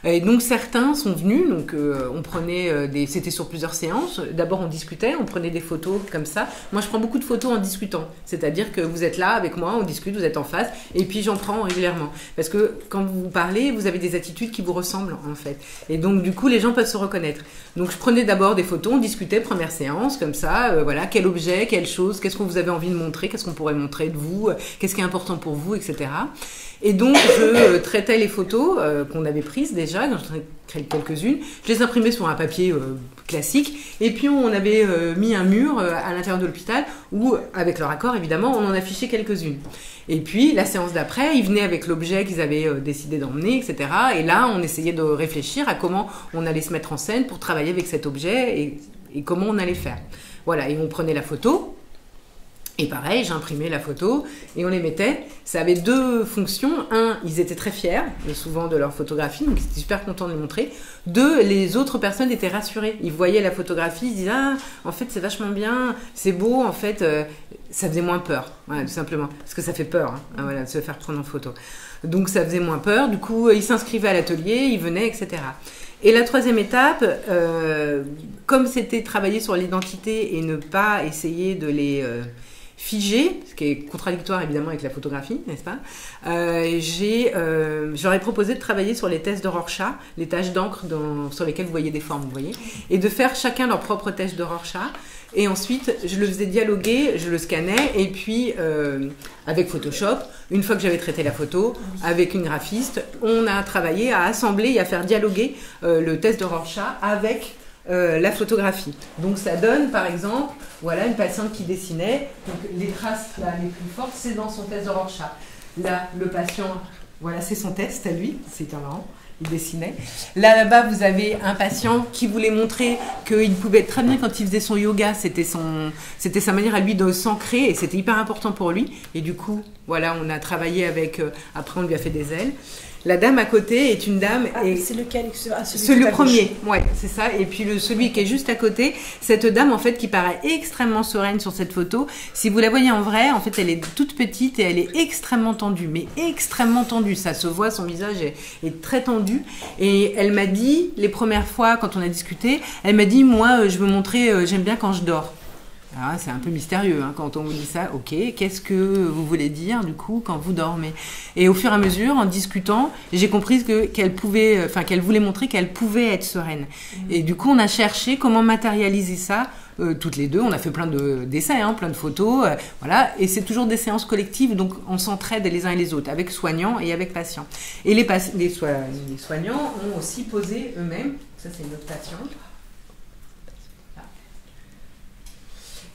Et donc certains sont venus, donc on prenait c'était sur plusieurs séances. D'abord on discutait, on prenait des photos comme ça. Moi je prends beaucoup de photos en discutant, c'est-à-dire que vous êtes là avec moi, on discute, vous êtes en face, et puis j'en prends régulièrement. Parce que quand vous parlez, vous avez des attitudes qui vous ressemblent en fait. Et donc du coup les gens peuvent se reconnaître. Donc je prenais d'abord des photos, on discutait, première séance, comme ça, voilà, quel objet, quelle chose, qu'est-ce que vous avez envie de montrer, qu'est-ce qu'on pourrait montrer de vous, qu'est-ce qui est important pour vous, etc. Et donc, je traitais les photos qu'on avait prises déjà, j'en ai créé quelques-unes. Je les imprimais sur un papier classique. Et puis, on avait mis un mur à l'intérieur de l'hôpital où, avec leur accord, évidemment, on en affichait quelques-unes. Et puis, la séance d'après, ils venaient avec l'objet qu'ils avaient décidé d'emmener, etc. Et là, on essayait de réfléchir à comment on allait se mettre en scène pour travailler avec cet objet et comment on allait faire. Voilà, et on prenait la photo. Et pareil, j'imprimais la photo et on les mettait. Ça avait deux fonctions. Un, ils étaient très fiers, souvent de leur photographie, donc ils étaient super contents de les montrer. Deux, les autres personnes étaient rassurées. Ils voyaient la photographie, ils disaient « Ah, en fait, c'est vachement bien, c'est beau, en fait, ça faisait moins peur. » Voilà, tout simplement. Parce que ça fait peur, hein, voilà, de se faire prendre en photo. Donc ça faisait moins peur. Du coup, ils s'inscrivaient à l'atelier, ils venaient, etc. Et la troisième étape, comme c'était travailler sur l'identité et ne pas essayer de les... figé, ce qui est contradictoire évidemment avec la photographie, n'est-ce pas? J'aurais proposé de travailler sur les tests de Rorschach, les taches d'encre sur lesquelles vous voyez des formes, vous voyez, et de faire chacun leur propre test de Rorschach. Et ensuite, je le faisais dialoguer, je le scannais, et puis avec Photoshop, une fois que j'avais traité la photo, avec une graphiste, on a travaillé à assembler et à faire dialoguer le test de Rorschach avec la photographie. Donc ça donne par exemple, voilà une patiente qui dessinait, donc les traces là, les plus fortes c'est dans son test de Rorschach. Là le patient, voilà c'est son test à lui, c'est marrant, il dessinait. Là-bas vous avez un patient qui voulait montrer qu'il pouvait être très bien quand il faisait son yoga, c'était sa manière à lui de s'ancrer et c'était hyper important pour lui. Et du coup voilà on a travaillé avec, après on lui a fait des ailes. La dame à côté est une dame... c'est lequel? Celui le premier, ouais, c'est ça. Et puis celui qui est juste à côté, cette dame en fait qui paraît extrêmement sereine sur cette photo. Si vous la voyez en vrai, en fait elle est toute petite et elle est extrêmement tendue, mais extrêmement tendue. Ça se voit, son visage est très tendu. Et elle m'a dit, les premières fois quand on a discuté, elle m'a dit, moi je veux montrer, j'aime bien quand je dors. Alors, c'est un peu mystérieux hein, quand on vous dit ça. Ok, qu'est-ce que vous voulez dire du coup quand vous dormez? Et au fur et à mesure, en discutant, j'ai compris qu'elle voulait montrer qu'elle pouvait être sereine. Et du coup, on a cherché comment matérialiser ça. Toutes les deux, on a fait plein d'essais, hein, plein de photos, voilà. Et c'est toujours des séances collectives, donc on s'entraide les uns et les autres, avec soignants et avec patients. Et les soignants ont aussi posé eux-mêmes. Ça, c'est une autre patiente.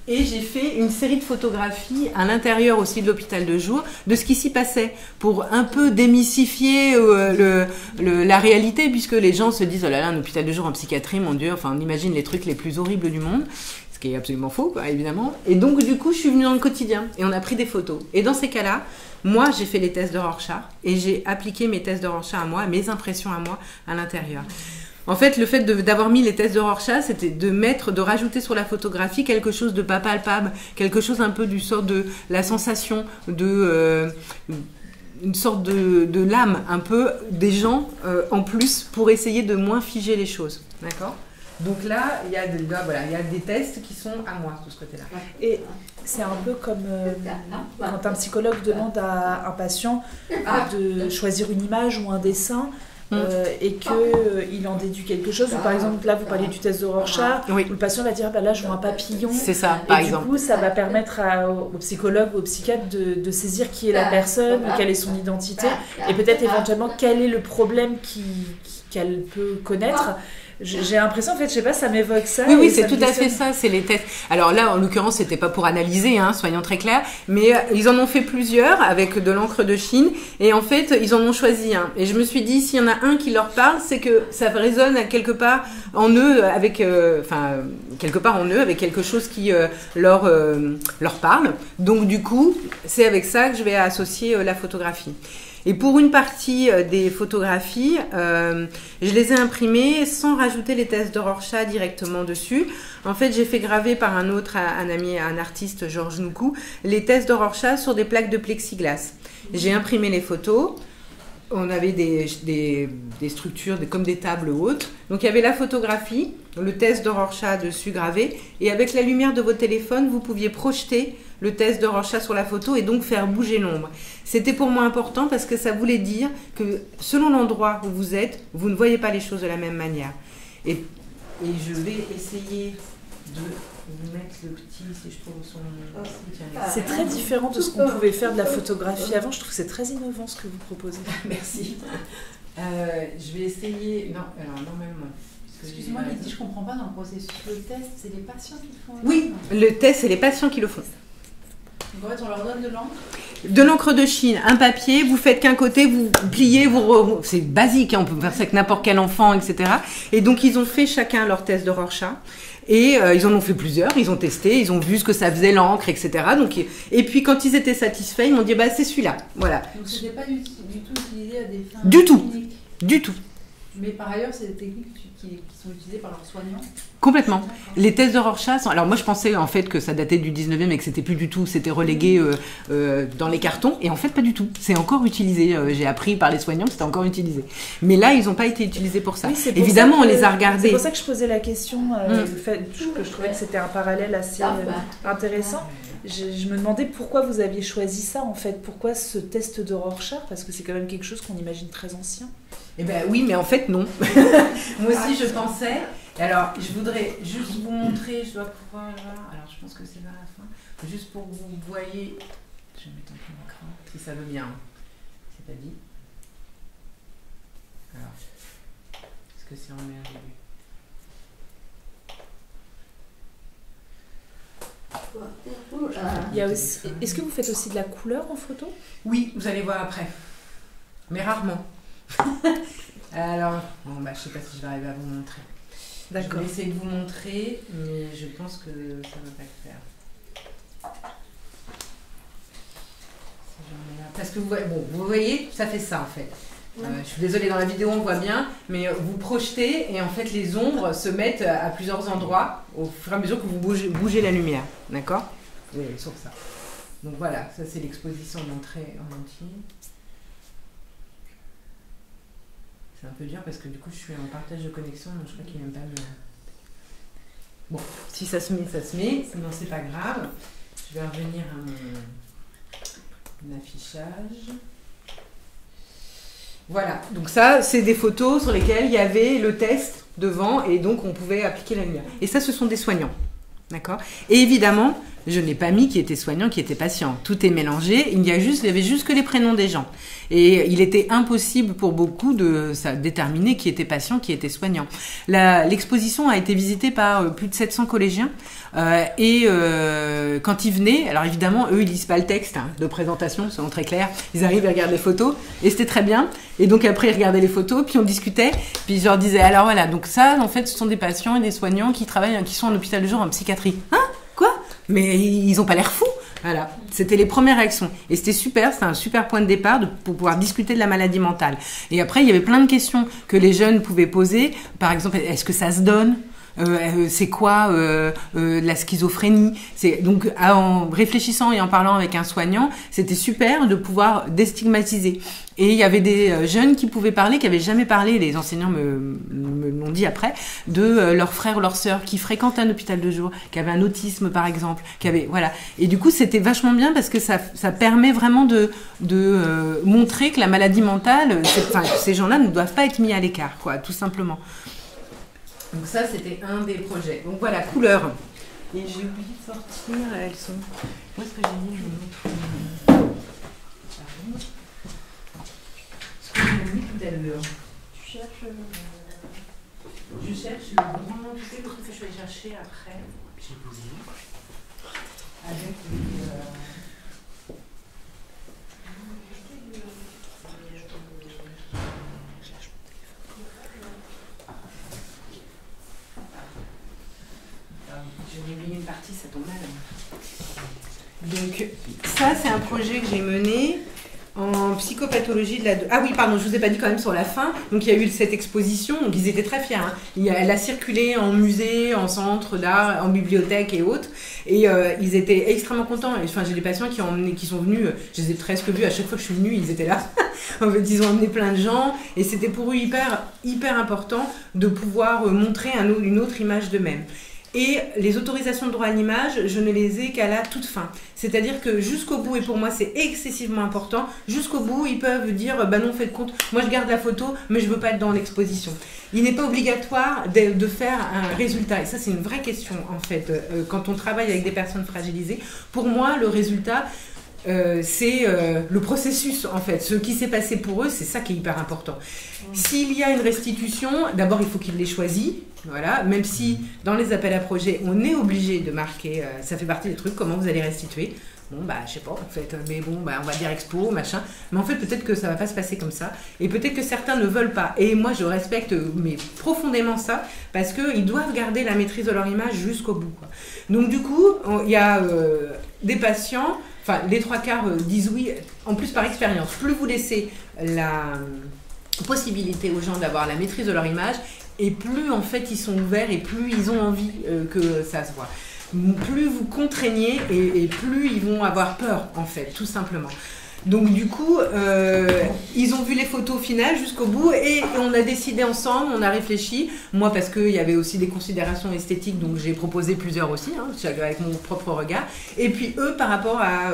Et j'ai fait une série de photographies à l'intérieur aussi de l'hôpital de jour, de ce qui s'y passait, pour un peu démystifier la réalité, puisque les gens se disent « Oh là là, un hôpital de jour en psychiatrie, mon Dieu », enfin on imagine les trucs les plus horribles du monde, ce qui est absolument faux, quoi, évidemment. Et donc du coup, je suis venue dans le quotidien, et on a pris des photos. Et dans ces cas-là, moi, j'ai fait les tests de Rorschach, et j'ai appliqué mes tests de Rorschach à moi, mes impressions à moi, à l'intérieur. En fait, le fait d'avoir mis les tests de Rorschach, c'était de rajouter sur la photographie quelque chose de pas palpable, quelque chose un peu du sort de la sensation une sorte de l'âme un peu des gens en plus pour essayer de moins figer les choses. D'accord ? Donc là, il y a des tests qui sont à moi de ce côté-là. Et c'est un peu comme quand un psychologue demande à un patient de choisir une image ou un dessin. et qu'il en déduit quelque chose. Ou par exemple, là, vous parlez du test de Rorschach, où le patient va dire, là, je vois un papillon. C'est ça, par exemple. Du coup, ça va permettre au psychologue ou au psychiatre de saisir qui est la personne, quelle est son identité, et peut-être éventuellement quel est le problème qu'elle peut connaître. J'ai l'impression, en fait, je sais pas, ça m'évoque ça. Oui, c'est tout à fait ça, c'est les tests. Alors là, en l'occurrence, c'était pas pour analyser, soyons très clairs, mais ils en ont fait plusieurs avec de l'encre de Chine, et en fait, ils en ont choisi un. Et je me suis dit, s'il y en a un qui leur parle, c'est que ça résonne quelque part en eux avec, avec quelque chose qui leur parle. Donc du coup, c'est avec ça que je vais associer la photographie. Et pour une partie des photographies, je les ai imprimées sans rajouter les tests de Rorschach directement dessus. En fait, j'ai fait graver par un ami, un artiste, Georges Noukou, les tests de Rorschach sur des plaques de plexiglas. J'ai imprimé les photos. On avait des structures comme des tables hautes. Donc il y avait la photographie, le test de Rorschach dessus gravé. Et avec la lumière de votre téléphone, vous pouviez projeter le test de Rorschach sur la photo et donc faire bouger l'ombre. C'était pour moi important parce que ça voulait dire que selon l'endroit où vous êtes, vous ne voyez pas les choses de la même manière. Et je vais essayer de vous mettre le petit, si je trouve son... C'est très différent de ce qu'on pouvait faire de la photographie avant. Je trouve que c'est très innovant ce que vous proposez. Merci. Je vais essayer... Non, alors normalement... Excuse-moi, Lydie, je comprends pas dans le processus. Le test, c'est les patients qui le font? Oui, le test, c'est les patients qui le font. Donc en fait, on leur donne de l'encre? De l'encre de Chine, un papier, vous faites qu'un côté, vous pliez, c'est basique, on peut faire ça avec n'importe quel enfant, etc. Et donc, ils ont fait chacun leur test de Rorschach. Et ils en ont fait plusieurs, ils ont testé, ils ont vu ce que ça faisait l'encre, etc. Donc, et puis quand ils étaient satisfaits, ils m'ont dit c'est celui-là, voilà. Donc c'était pas du tout utilisé à des fins cliniques. Du tout. Mais par ailleurs, c'est des techniques qui sont utilisées par leurs soignants? Complètement. Les tests de Rorschach sont... Alors moi je pensais en fait que ça datait du 19e et que c'était plus du tout, c'était relégué dans les cartons, et en fait pas du tout. C'est encore utilisé. J'ai appris par les soignants que c'était encore utilisé. Mais là ils n'ont pas été utilisés pour ça. Oui, évidemment on les a regardés. C'est pour ça que je posais la question, le fait que je trouvais que c'était un parallèle assez intéressant. Je me demandais pourquoi vous aviez choisi ça en fait. Pourquoi ce test de Rorschach? Parce que c'est quand même quelque chose qu'on imagine très ancien. Eh bien oui, mais en fait non. Moi aussi je pensais. Alors je voudrais juste vous montrer, je dois pouvoir voir. Alors je pense que c'est vers la fin. Juste pour que vous voyez. Je vais mettre un peu l'écran, si ça veut bien. C'est pas dit. Alors, est-ce que c'est en mer? Il y a aussi... Est-ce que vous faites aussi de la couleur en photo? Oui, vous allez voir après. Mais rarement. Alors, bon, je sais pas si je vais arriver à vous montrer. D'accord. Je vais essayer de vous montrer, mais je pense que ça ne va pas le faire. Parce que vous voyez, ça fait ça en fait. Je suis désolée, dans la vidéo on voit bien, mais vous projetez et en fait les ombres se mettent à plusieurs endroits au fur et à mesure que vous bougez la lumière. D'accord? Oui, sur ça. Donc voilà, ça c'est l'exposition montrée en entier. C'est un peu dur parce que du coup je suis en partage de connexion, donc je crois qu'il n'aime pas bien. Bon, si ça se met, ça se met, sinon c'est pas grave. Je vais revenir à mon affichage. Voilà, donc ça c'est des photos sur lesquelles il y avait le test devant et donc on pouvait appliquer la lumière. Et ça ce sont des soignants, d'accord? Et évidemment, je n'ai pas mis qui était soignant, qui était patient. Tout est mélangé, il y avait juste que les prénoms des gens. Et il était impossible pour beaucoup de déterminer qui était patient, qui était soignant. L'exposition a été visitée par plus de 700 collégiens. Quand ils venaient, alors évidemment, eux, ils lisent pas le texte de présentation, soyons très clairs. Ils arrivent, ils regardent les photos, et c'était très bien. Et donc après, ils regardaient les photos, puis on discutait, puis je leur disais, alors voilà, donc ça, en fait, ce sont des patients et des soignnants qui travaillent, qui sont en hôpital de jour en psychiatrie. Hein? Quoi? Mais ils ont pas l'air fous. Voilà, c'était les premières réactions. Et c'était super, c'était un super point de départ pour pouvoir discuter de la maladie mentale. Et après, il y avait plein de questions que les jeunes pouvaient poser. Par exemple, est-ce que ça se donne? c'est quoi la schizophrénie. Donc en réfléchissant et en parlant avec un soignant, c'était super de pouvoir déstigmatiser. Et il y avait des jeunes qui pouvaient parler, qui n'avaient jamais parlé, les enseignants me l'ont dit après, de leurs frères ou leurs sœurs qui fréquentent un hôpital de jour, qui avaient un autisme par exemple, voilà. Et du coup, c'était vachement bien parce que ça permet vraiment de montrer que la maladie mentale, ces gens-là ne doivent pas être mis à l'écart, quoi, tout simplement. Donc ça, c'était un des projets. Donc voilà, couleurs. Et j'ai oublié de sortir, elles sont... Où est-ce que j'ai mis une autre... Ce que j'ai mis tout à l'heure. Tu cherches... Je cherche le grand... Tu sais, le truc que je vais chercher après. J'ai posé. Avec les... J'ai oublié une partie, ça tombe mal. Donc, ça, c'est un projet que j'ai mené en psychopathologie de la... Ah oui, pardon, je vous ai pas dit quand même sur la fin. Donc, il y a eu cette exposition. Donc, ils étaient très fiers. Hein. Elle a circulé en musée, en centre d'art, en bibliothèque et autres. Et ils étaient extrêmement contents. Enfin, j'ai des patients qui sont venus. Je les ai presque vus. À chaque fois que je suis venue, ils étaient là. En fait, ils ont emmené plein de gens. Et c'était pour eux hyper important de pouvoir montrer une autre image d'eux-mêmes. Et les autorisations de droit à l'image, je ne les ai qu'à la toute fin. C'est-à-dire que jusqu'au bout, et pour moi c'est excessivement important, jusqu'au bout ils peuvent dire bah non, faites compte, moi je garde la photo, mais je ne veux pas être dans l'exposition. Il n'est pas obligatoire de faire un résultat. Et ça c'est une vraie question en fait, quand on travaille avec des personnes fragilisées. Pour moi le résultat, c'est le processus en fait. Ce qui s'est passé pour eux, c'est ça qui est hyper important. S'il y a une restitution, d'abord il faut qu'ils l'aient choisi. Voilà, même si dans les appels à projets, on est obligé de marquer, ça fait partie des trucs, comment vous allez restituer. Bon, bah, je sais pas, en fait, mais bon, bah, on va dire expo, machin. Mais en fait, peut-être que ça va pas se passer comme ça. Et peut-être que certains ne veulent pas. Et moi, je respecte mais profondément ça, parce qu'ils doivent garder la maîtrise de leur image jusqu'au bout, quoi. Donc, du coup, il y a des patients, enfin, les 3/4 disent oui, en plus par expérience. Plus vous laissez la possibilité aux gens d'avoir la maîtrise de leur image, et plus en fait ils sont ouverts et plus ils ont envie que ça se voit. Plus vous contraignez et plus ils vont avoir peur en fait, tout simplement. Donc du coup, ils ont vu les photos finales jusqu'au bout et on a décidé ensemble, on a réfléchi. Moi parce qu'il y avait aussi des considérations esthétiques, donc j'ai proposé plusieurs aussi, hein, avec mon propre regard. Et puis eux par rapport à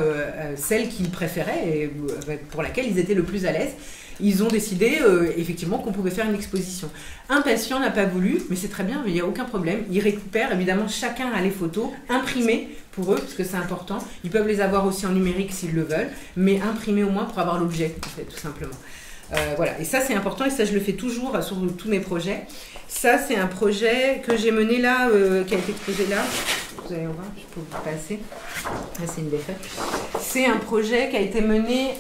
celle qu'ils préféraient et pour laquelle ils étaient le plus à l'aise. Ils ont décidé effectivement qu'on pouvait faire une exposition. Un patient n'a pas voulu, mais c'est très bien, il n'y a aucun problème. Ils récupèrent, évidemment, chacun a les photos imprimées pour eux, parce que c'est important. Ils peuvent les avoir aussi en numérique s'ils le veulent, mais imprimées au moins pour avoir l'objet, en fait, tout simplement. Voilà, et ça c'est important, et ça je le fais toujours sur tous mes projets. Ça c'est un projet que j'ai mené là, qui a été exposé là. Vous allez voir, je peux vous passer. Là c'est une défaite. C'est un projet qui a été mené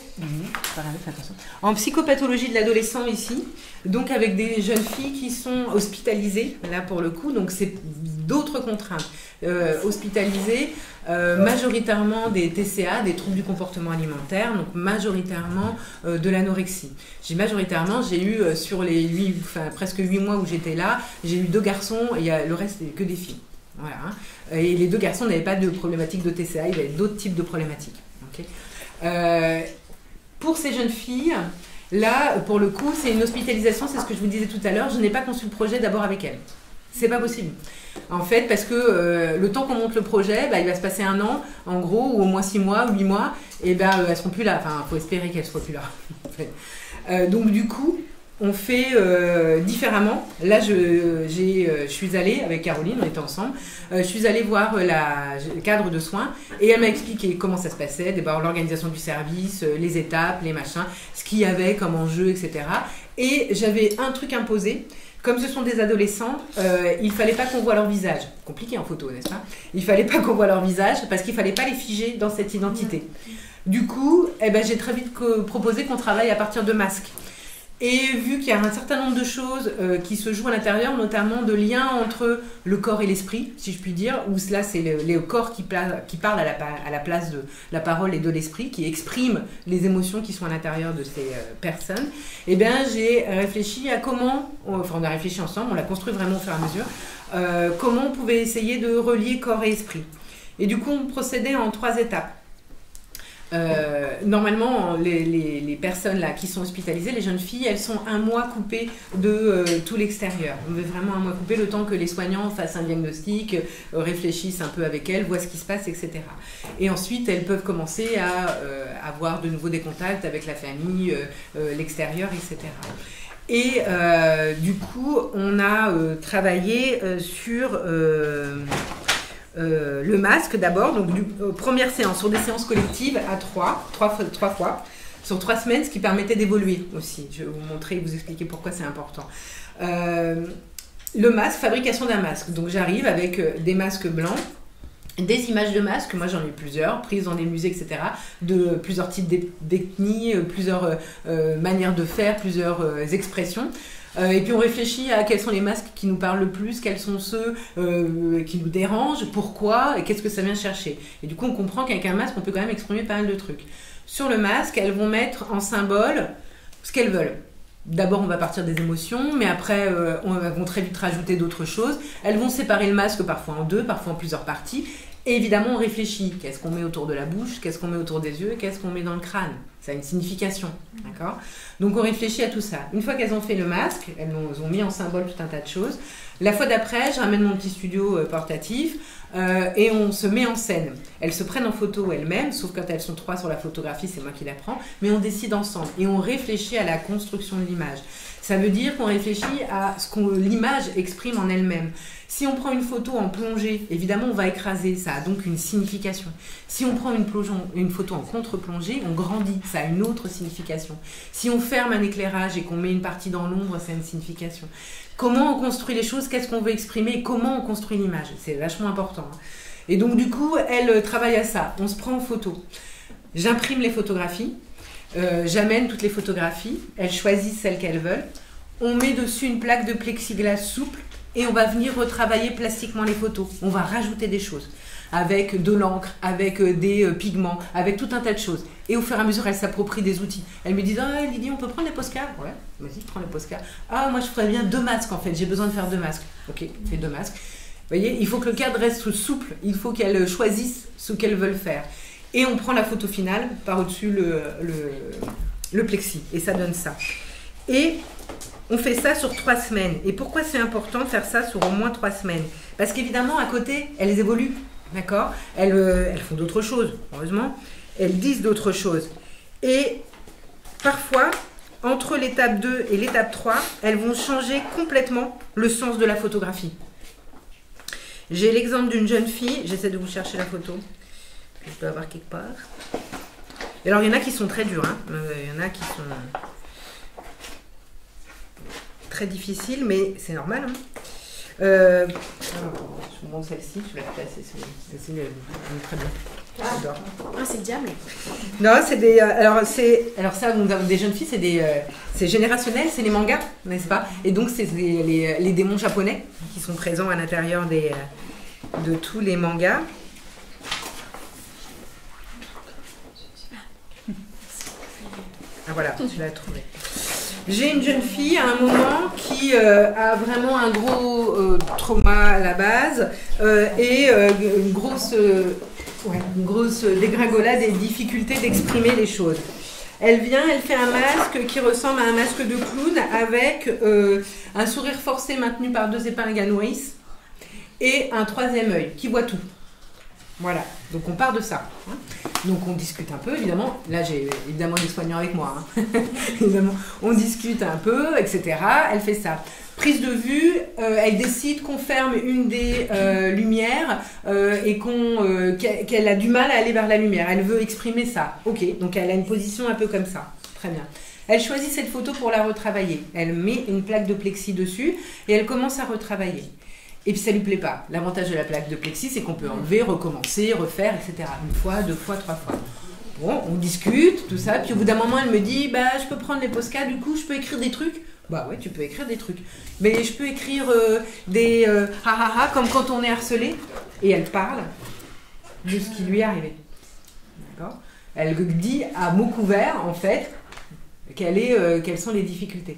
en psychopathologie de l'adolescent ici, donc avec des jeunes filles qui sont hospitalisées, là pour le coup, donc c'est d'autres contraintes. Hospitalisées, majoritairement des TCA, des troubles du comportement alimentaire, donc majoritairement de l'anorexie. J'ai eu sur les presque 8 mois où j'étais là, j'ai eu 2 garçons et le reste c'est que des filles. Voilà, hein. Et les 2 garçons n'avaient pas de problématique de TCA, il y avait d'autres types de problématiques. Okay. Pour ces jeunes filles, là, pour le coup, c'est une hospitalisation, c'est ce que je vous disais tout à l'heure, je n'ai pas conçu le projet d'abord avec elles. C'est pas possible. En fait, parce que le temps qu'on monte le projet, il va se passer 1 an, en gros, ou au moins 6 mois, ou 8 mois, et elles seront plus là. Enfin, il faut espérer qu'elles ne seront plus là. En fait. Donc, du coup, on fait différemment. Là, je suis allée avec Caroline, on était ensemble. Je suis allée voir le cadre de soins et elle m'a expliqué comment ça se passait, d'abord l'organisation du service, les étapes, les machins, ce qu'il y avait comme enjeu, etc. Et j'avais un truc imposé. Comme ce sont des adolescents, il ne fallait pas qu'on voit leur visage. Compliqué en photo, n'est-ce pas? Il ne fallait pas qu'on voit leur visage parce qu'il ne fallait pas les figer dans cette identité. Du coup, j'ai très vite proposé qu'on travaille à partir de masques. Et vu qu'il y a un certain nombre de choses qui se jouent à l'intérieur, notamment de liens entre le corps et l'esprit, si je puis dire, où là c'est le corps qui parle à la place de la parole et de l'esprit, qui exprime les émotions qui sont à l'intérieur de ces personnes, et bien j'ai réfléchi à comment, enfin on a réfléchi ensemble, on l'a construit vraiment au fur et à mesure, comment on pouvait essayer de relier corps et esprit. Et du coup on procédait en 3 étapes. Normalement, les personnes là qui sont hospitalisées, les jeunes filles, elles sont 1 mois coupées de tout l'extérieur. On veut vraiment 1 mois coupé, le temps que les soignants fassent un diagnostic, réfléchissent un peu avec elles, voient ce qui se passe, etc. Et ensuite, elles peuvent commencer à avoir de nouveau des contacts avec la famille, l'extérieur, etc. Et du coup, on a travaillé sur... le masque d'abord, donc première séance, sur des séances collectives à 3 fois, sur 3 semaines, ce qui permettait d'évoluer aussi. Je vais vous montrer et vous expliquer pourquoi c'est important. Le masque, fabrication d'un masque. Donc j'arrive avec des masques blancs, des images de masques, moi j'en ai plusieurs, prises dans des musées, etc., de plusieurs types d'ethnies, plusieurs manières de faire, plusieurs expressions. Et puis on réfléchit à quels sont les masques qui nous parlent le plus, quels sont ceux qui nous dérangent, pourquoi, et qu'est-ce que ça vient chercher. Et du coup on comprend qu'avec un masque on peut quand même exprimer pas mal de trucs. Sur le masque, elles vont mettre en symbole ce qu'elles veulent. D'abord on va partir des émotions, mais après elles vont très vite rajouter d'autres choses. Elles vont séparer le masque parfois en 2, parfois en plusieurs parties. Et évidemment on réfléchit, qu'est-ce qu'on met autour de la bouche, qu'est-ce qu'on met autour des yeux, qu'est-ce qu'on met dans le crâne. Ça a une signification, d'accord? Donc on réfléchit à tout ça. Une fois qu'elles ont fait le masque, elles ont mis en symbole tout un tas de choses. La fois d'après, je ramène mon petit studio portatif et on se met en scène. Elles se prennent en photo elles-mêmes, sauf quand elles sont 3 sur la photographie, c'est moi qui la prends, mais on décide ensemble et on réfléchit à la construction de l'image. Ça veut dire qu'on réfléchit à ce que l'image exprime en elle-même. Si on prend une photo en plongée, évidemment on va écraser, ça a donc une signification. Si on prend une photo en contre-plongée, on grandit, ça a une autre signification. Si on ferme un éclairage et qu'on met une partie dans l'ombre, ça a une signification. Comment on construit les choses, qu'est-ce qu'on veut exprimer et comment on construit l'image, c'est vachement important. Et donc du coup, elles travaillent à ça, on se prend en photo. J'imprime les photographies, j'amène toutes les photographies, elles choisissent celles qu'elles veulent, on met dessus une plaque de plexiglas souple et on va venir retravailler plastiquement les photos. On va rajouter des choses avec de l'encre, avec des pigments, avec tout un tas de choses. Et au fur et à mesure, elles s'approprient des outils. Elles me disent « Ah, Lydie, on peut prendre les postcards ?» Ouais, vas-y, prends les postcards. « Ah, moi, je ferais bien 2 masques, en fait. J'ai besoin de faire 2 masques. » Ok, fais 2 masques. Vous voyez, il faut que le cadre reste souple. Il faut qu'elles choisissent ce qu'elles veulent faire. Et on prend la photo finale par au-dessus le plexi. Et ça donne ça. Et on fait ça sur 3 semaines. Et pourquoi c'est important de faire ça sur au moins 3 semaines? Parce qu'évidemment, à côté, elles évoluent. D'accord? Elles font d'autres choses, heureusement. Elles disent d'autres choses. Et parfois, entre l'étape 2 et l'étape 3, elles vont changer complètement le sens de la photographie. J'ai l'exemple d'une jeune fille. J'essaie de vous chercher la photo. Je peux avoir quelque part. Et alors, il y en a qui sont très durs. Hein. Il y en a qui sont très difficiles, mais c'est normal. Hein. Je vous montre celle-ci, je vais la placer. Celle-ci, elle est très bien. J'adore. Ah, c'est le diable. Non, c'est des. Alors ça, donc, des jeunes filles, c'est générationnel, c'est les mangas, n'est-ce pas? Et donc, c'est les démons japonais qui sont présents à l'intérieur de tous les mangas. Ah voilà, je l'ai trouvée. J'ai une jeune fille à un moment qui a vraiment un gros trauma à la base et une grosse dégringolade et difficulté d'exprimer les choses. Elle vient, elle fait un masque qui ressemble à un masque de clown avec un sourire forcé maintenu par 2 épingles à nourrice et un 3e œil qui voit tout. Voilà, donc on part de ça. Donc on discute un peu, évidemment. Là, j'ai évidemment des soignants avec moi. Hein. Évidemment, on discute un peu, etc. Elle fait ça. Prise de vue, elle décide qu'on ferme une des lumières et qu'elle a du mal à aller vers la lumière. Elle veut exprimer ça. Ok, donc elle a une position un peu comme ça. Très bien. Elle choisit cette photo pour la retravailler. Elle met une plaque de plexi dessus et elle commence à retravailler. Et puis ça lui plaît pas. L'avantage de la plaque de plexi, c'est qu'on peut enlever, recommencer, refaire, etc. 1 fois, 2 fois, 3 fois. Bon, on discute, tout ça. Puis au bout d'un moment, elle me dit, bah, je peux prendre les Posca, du coup, je peux écrire des trucs. Bah ouais, tu peux écrire des trucs. Mais je peux écrire des ha comme quand on est harcelé. Et elle parle de ce qui lui est arrivé. D'accord ? Elle dit à mots couverts, en fait, quelles sont les difficultés.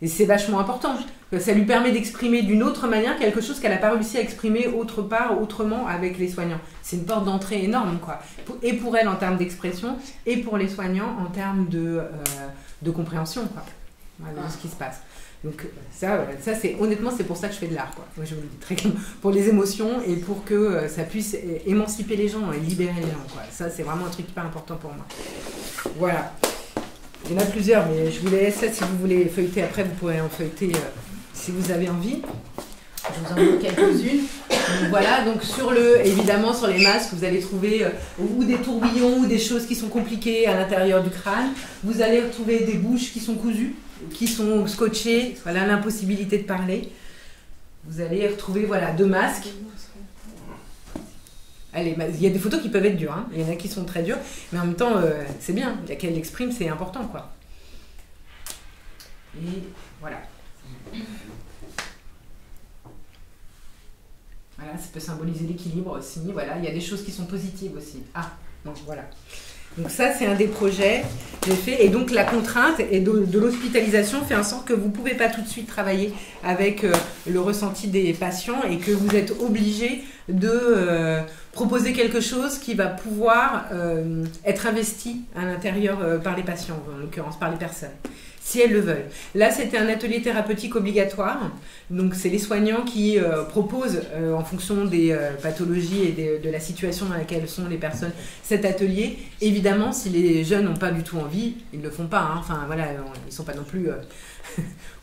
Et c'est vachement important. Ça lui permet d'exprimer d'une autre manière quelque chose qu'elle n'a pas réussi à exprimer autre part, autrement avec les soignants. C'est une porte d'entrée énorme, quoi. Et pour elle en termes d'expression, et pour les soignants en termes de compréhension, quoi. Voilà, de ce qui se passe. Donc ça c'est honnêtement, c'est pour ça que je fais de l'art, quoi. Moi, je vous le dis très clairement, pour les émotions et pour que ça puisse émanciper les gens et libérer les gens, quoi. Ça, c'est vraiment un truc hyper important pour moi. Voilà. Il y en a plusieurs, mais je vous laisse. Si vous voulez feuilleter après, vous pourrez en feuilleter si vous avez envie. Je vous en montre quelques-unes. Donc voilà, donc évidemment sur les masques, vous allez trouver ou des tourbillons ou des choses qui sont compliquées à l'intérieur du crâne. Vous allez retrouver des bouches qui sont cousues, qui sont scotchées, voilà, l'impossibilité de parler. Vous allez retrouver, voilà, 2 masques. Allez, il y a des photos qui peuvent être dures, hein. Il y en a qui sont très dures, mais en même temps, c'est bien. Qu'elle l'exprime, c'est important, quoi. Et voilà. Voilà, ça peut symboliser l'équilibre aussi. Voilà, il y a des choses qui sont positives aussi. Ah, donc voilà. Donc ça, c'est un des projets que j'ai fait. Et donc la contrainte et de l'hospitalisation fait en sorte que vous ne pouvez pas tout de suite travailler avec le ressenti des patients et que vous êtes obligé de proposer quelque chose qui va pouvoir être investi à l'intérieur par les patients, en l'occurrence par les personnes, si elles le veulent. Là, c'était un atelier thérapeutique obligatoire. Donc, c'est les soignants qui proposent, en fonction des pathologies et de la situation dans laquelle sont les personnes, cet atelier. Évidemment, si les jeunes n'ont pas du tout envie, ils ne le font pas. Hein. Enfin, voilà, ils ne sont pas non plus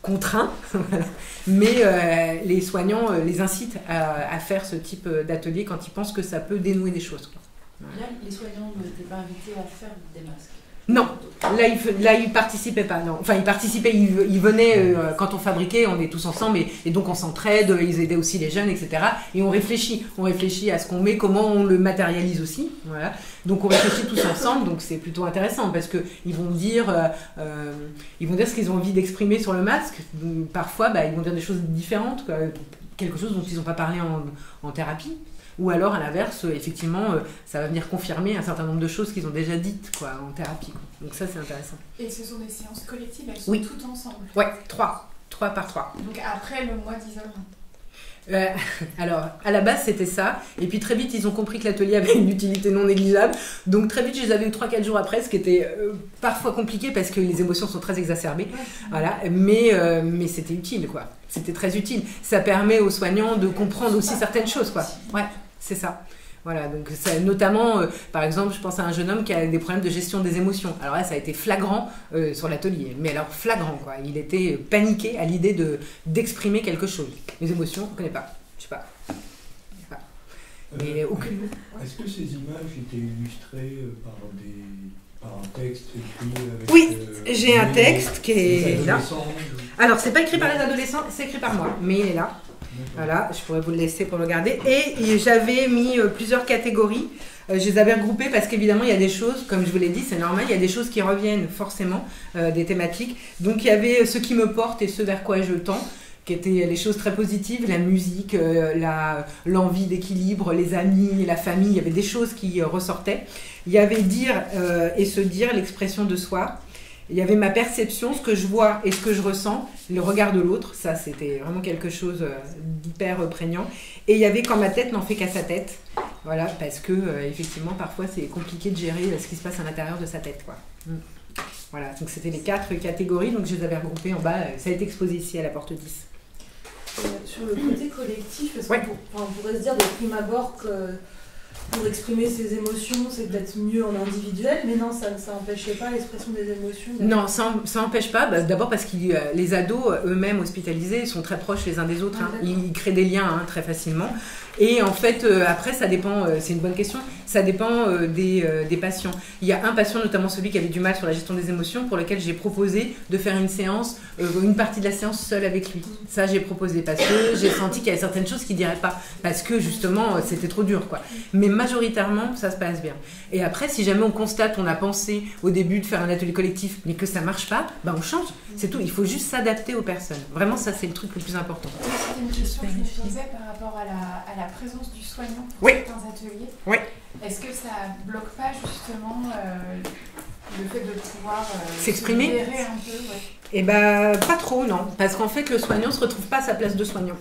contraints. Mais les soignants les incitent à faire ce type d'atelier quand ils pensent que ça peut dénouer des choses, quoi. Là, les soignants n'étaient pas invités à faire des masques. Non, là ils participaient pas. Non. Enfin, ils participaient, ils venaient quand on fabriquait, on est tous ensemble et donc on s'entraide, ils aidaient aussi les jeunes, etc. Et on réfléchit à ce qu'on met, comment on le matérialise aussi. Voilà. Donc on réfléchit tous ensemble, donc c'est plutôt intéressant parce que ils vont dire ce qu'ils ont envie d'exprimer sur le masque. Donc, parfois, ils vont dire des choses différentes, quoi. Quelque chose dont ils n'ont pas parlé en thérapie. Ou alors, à l'inverse, effectivement, ça va venir confirmer un certain nombre de choses qu'ils ont déjà dites, quoi, en thérapie, quoi. Donc ça, c'est intéressant. Et ce sont des séances collectives, elles sont oui. toutes ensemble? Ouais, 3 par 3. Donc après le mois d'isolement? Alors, à la base, c'était ça. Et puis très vite, ils ont compris que l'atelier avait une utilité non négligeable. Donc très vite, je les avais eu 3-4 jours après, ce qui était parfois compliqué parce que les émotions sont très exacerbées. Voilà. Mais c'était utile, quoi. C'était très utile. Ça permet aux soignants de comprendre aussi certaines choses, quoi. Ouais, c'est ça. Voilà, donc ça, notamment, par exemple, je pense à un jeune homme qui a des problèmes de gestion des émotions. Alors là, ça a été flagrant sur l'atelier, mais alors flagrant, quoi. Il était paniqué à l'idée d'exprimer quelque chose. Les émotions, on ne connaît pas, je sais pas. Mais aucune. Est-ce que ces images étaient illustrées par un texte écrit avec... Oui, j'ai un texte qui est là. Alors, c'est pas écrit par les adolescents, c'est écrit par moi, mais il est là. Voilà, je pourrais vous le laisser pour le regarder. Et j'avais mis plusieurs catégories. Je les avais regroupées parce qu'évidemment, il y a des choses, comme je vous l'ai dit, c'est normal, il y a des choses qui reviennent forcément, des thématiques. Donc, il y avait ce qui me porte et ce vers quoi je tends, qui étaient les choses très positives, la musique, l'envie d'équilibre, les amis, la famille. Il y avait des choses qui ressortaient. Il y avait dire et se dire, l'expression de soi. Il y avait ma perception, ce que je vois et ce que je ressens, le regard de l'autre, ça c'était vraiment quelque chose d'hyper prégnant. Et il y avait quand ma tête n'en fait qu'à sa tête, voilà, parce que effectivement parfois c'est compliqué de gérer ce qui se passe à l'intérieur de sa tête, quoi. Voilà, donc c'était les 4 catégories, donc je les avais regroupées en bas, ça a été exposé ici à la porte 10. Sur le côté collectif, parce qu'on pourrait se dire de prime abord que pour exprimer ses émotions, c'est peut-être mieux en individuel, mais non, ça n'empêchait pas l'expression des émotions. Non, ça n'empêche pas, d'abord parce que les ados eux-mêmes hospitalisés sont très proches les uns des autres, hein. Ils créent des liens, hein, très facilement. Et en fait, après, ça dépend, c'est une bonne question, Ça dépend des patients. Il y a un patient, notamment celui qui avait du mal sur la gestion des émotions, pour lequel j'ai proposé de faire une séance, une partie de la séance seule avec lui. Ça, j'ai proposé parce que j'ai senti qu'il y avait certaines choses qu'il ne dirait pas. Parce que justement, c'était trop dur, quoi. Mais majoritairement, ça se passe bien. Et après, si jamais on constate, on a pensé au début de faire un atelier collectif, mais que ça ne marche pas, ben on change. C'est tout. Il faut juste s'adapter aux personnes. Vraiment, ça, c'est le truc le plus important. C'était une question que je me posais par rapport à la présence du soignant pour Oui. certains ateliers. Oui. Est-ce que ça bloque pas justement le fait de pouvoir s'exprimer, se libérer un peu, ouais. Eh ben, pas trop, non. Parce qu'en fait, le soignant ne se retrouve pas à sa place de soignant.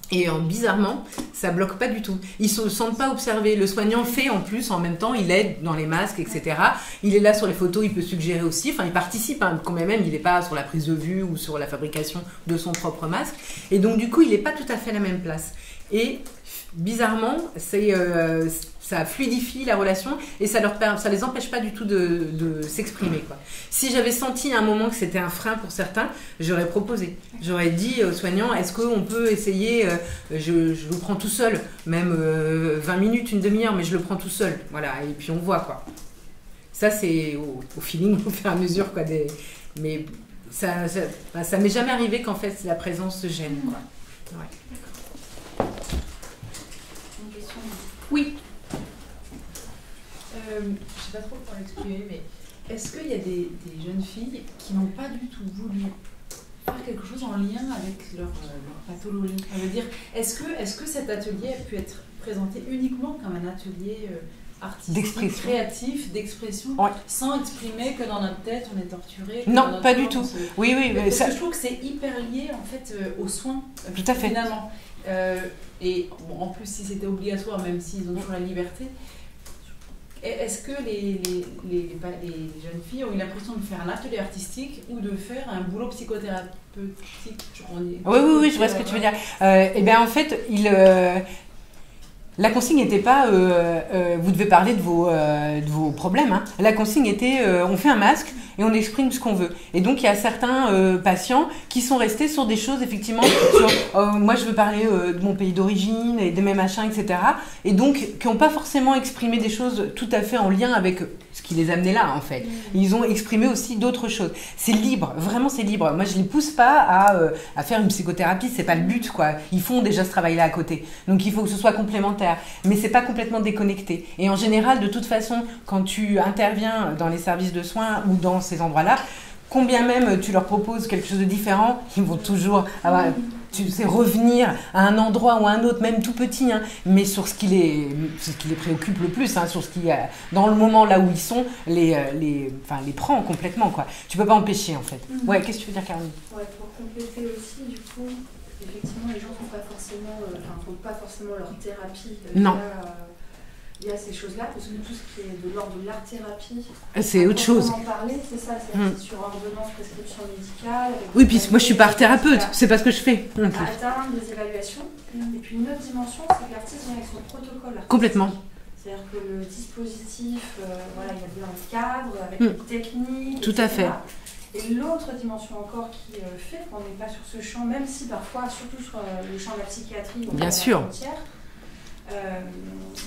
Et bizarrement, ça bloque pas du tout. Ils ne se sentent pas observés. Le soignant fait en plus, en même temps, il aide dans les masques, etc. Il est là sur les photos, il peut suggérer aussi. Enfin, il participe, hein, quand même, il n'est pas sur la prise de vue ou sur la fabrication de son propre masque. Et donc, du coup, il n'est pas tout à fait à la même place. Et bizarrement, ça fluidifie la relation et ça les empêche pas du tout de s'exprimer, quoi. Si j'avais senti à un moment que c'était un frein pour certains, j'aurais proposé. J'aurais dit aux soignants, est-ce qu'on peut essayer, je le prends tout seul, même 20 minutes, une demi-heure, mais je le prends tout seul. Voilà, et puis on voit, quoi. Ça, c'est au feeling, au fur et à mesure, quoi. Mais ça m'est jamais arrivé qu'en fait la présence se gêne, quoi. Ouais. Une question. Oui. Je ne sais pas trop comment l'exprimer, mais est-ce qu'il y a des jeunes filles qui n'ont pas du tout voulu faire quelque chose en lien avec leur pathologie? Ça veut dire, est-ce que cet atelier a pu être présenté uniquement comme un atelier artistique, créatif, d'expression, ouais, sans exprimer que dans notre tête on est torturé? Non, pas du tout. Oui, mais parce que je trouve que c'est hyper lié en fait aux soins. Tout à fait. Finalement. Et bon, en plus, si c'était obligatoire, même s'ils ont toujours la liberté, est-ce que les jeunes filles ont eu l'impression de faire un atelier artistique ou de faire un boulot psychothérapeutique? Oui, je vois ce que tu veux dire. Eh bien, en fait, la consigne n'était pas vous devez parler de vos problèmes, hein. La consigne était on fait un masque et on exprime ce qu'on veut. Et donc il y a certains patients qui sont restés sur des choses effectivement sur moi je veux parler de mon pays d'origine et de mes machins, etc. Et donc qui n'ont pas forcément exprimé des choses tout à fait en lien avec ce qui les amenait là en fait. Ils ont exprimé aussi d'autres choses. C'est libre, vraiment c'est libre. Moi je les pousse pas à faire une psychothérapie, c'est pas le but, quoi. Ils font déjà ce travail là à côté. Donc il faut que ce soit complémentaire. Mais c'est pas complètement déconnecté. Et en général, de toute façon, quand tu interviens dans les services de soins ou dans ces endroits-là, combien même tu leur proposes quelque chose de différent, ils vont toujours revenir à un endroit ou à un autre, même tout petit, hein, mais sur ce qui les préoccupe le plus, hein, sur ce qui, dans le moment là où ils sont, les prend complètement, quoi. Tu peux pas empêcher, en fait. Ouais, qu'est-ce que tu veux dire, Caroline? Ouais, pour compléter aussi, du coup, effectivement, les gens ne font pas forcément leur thérapie. Non. Il y a ces choses-là, parce que tout ce qui est de l'ordre de l'art-thérapie, c'est autre chose. En parler, c'est ça, c'est sur ordonnance, prescription médicale. Oui, puis moi je suis pas art-thérapeute, c'est pas ce que je fais. Atteindre des évaluations. Et puis une autre dimension, c'est que l'artiste vient avec son protocole artistique. Complètement. C'est-à-dire que le dispositif, voilà, il y a bien un cadre avec une technique. Tout à fait. Et l'autre dimension encore qui fait qu'on n'est pas sur ce champ, même si parfois, surtout sur le champ de la psychiatrie, on bien sûr.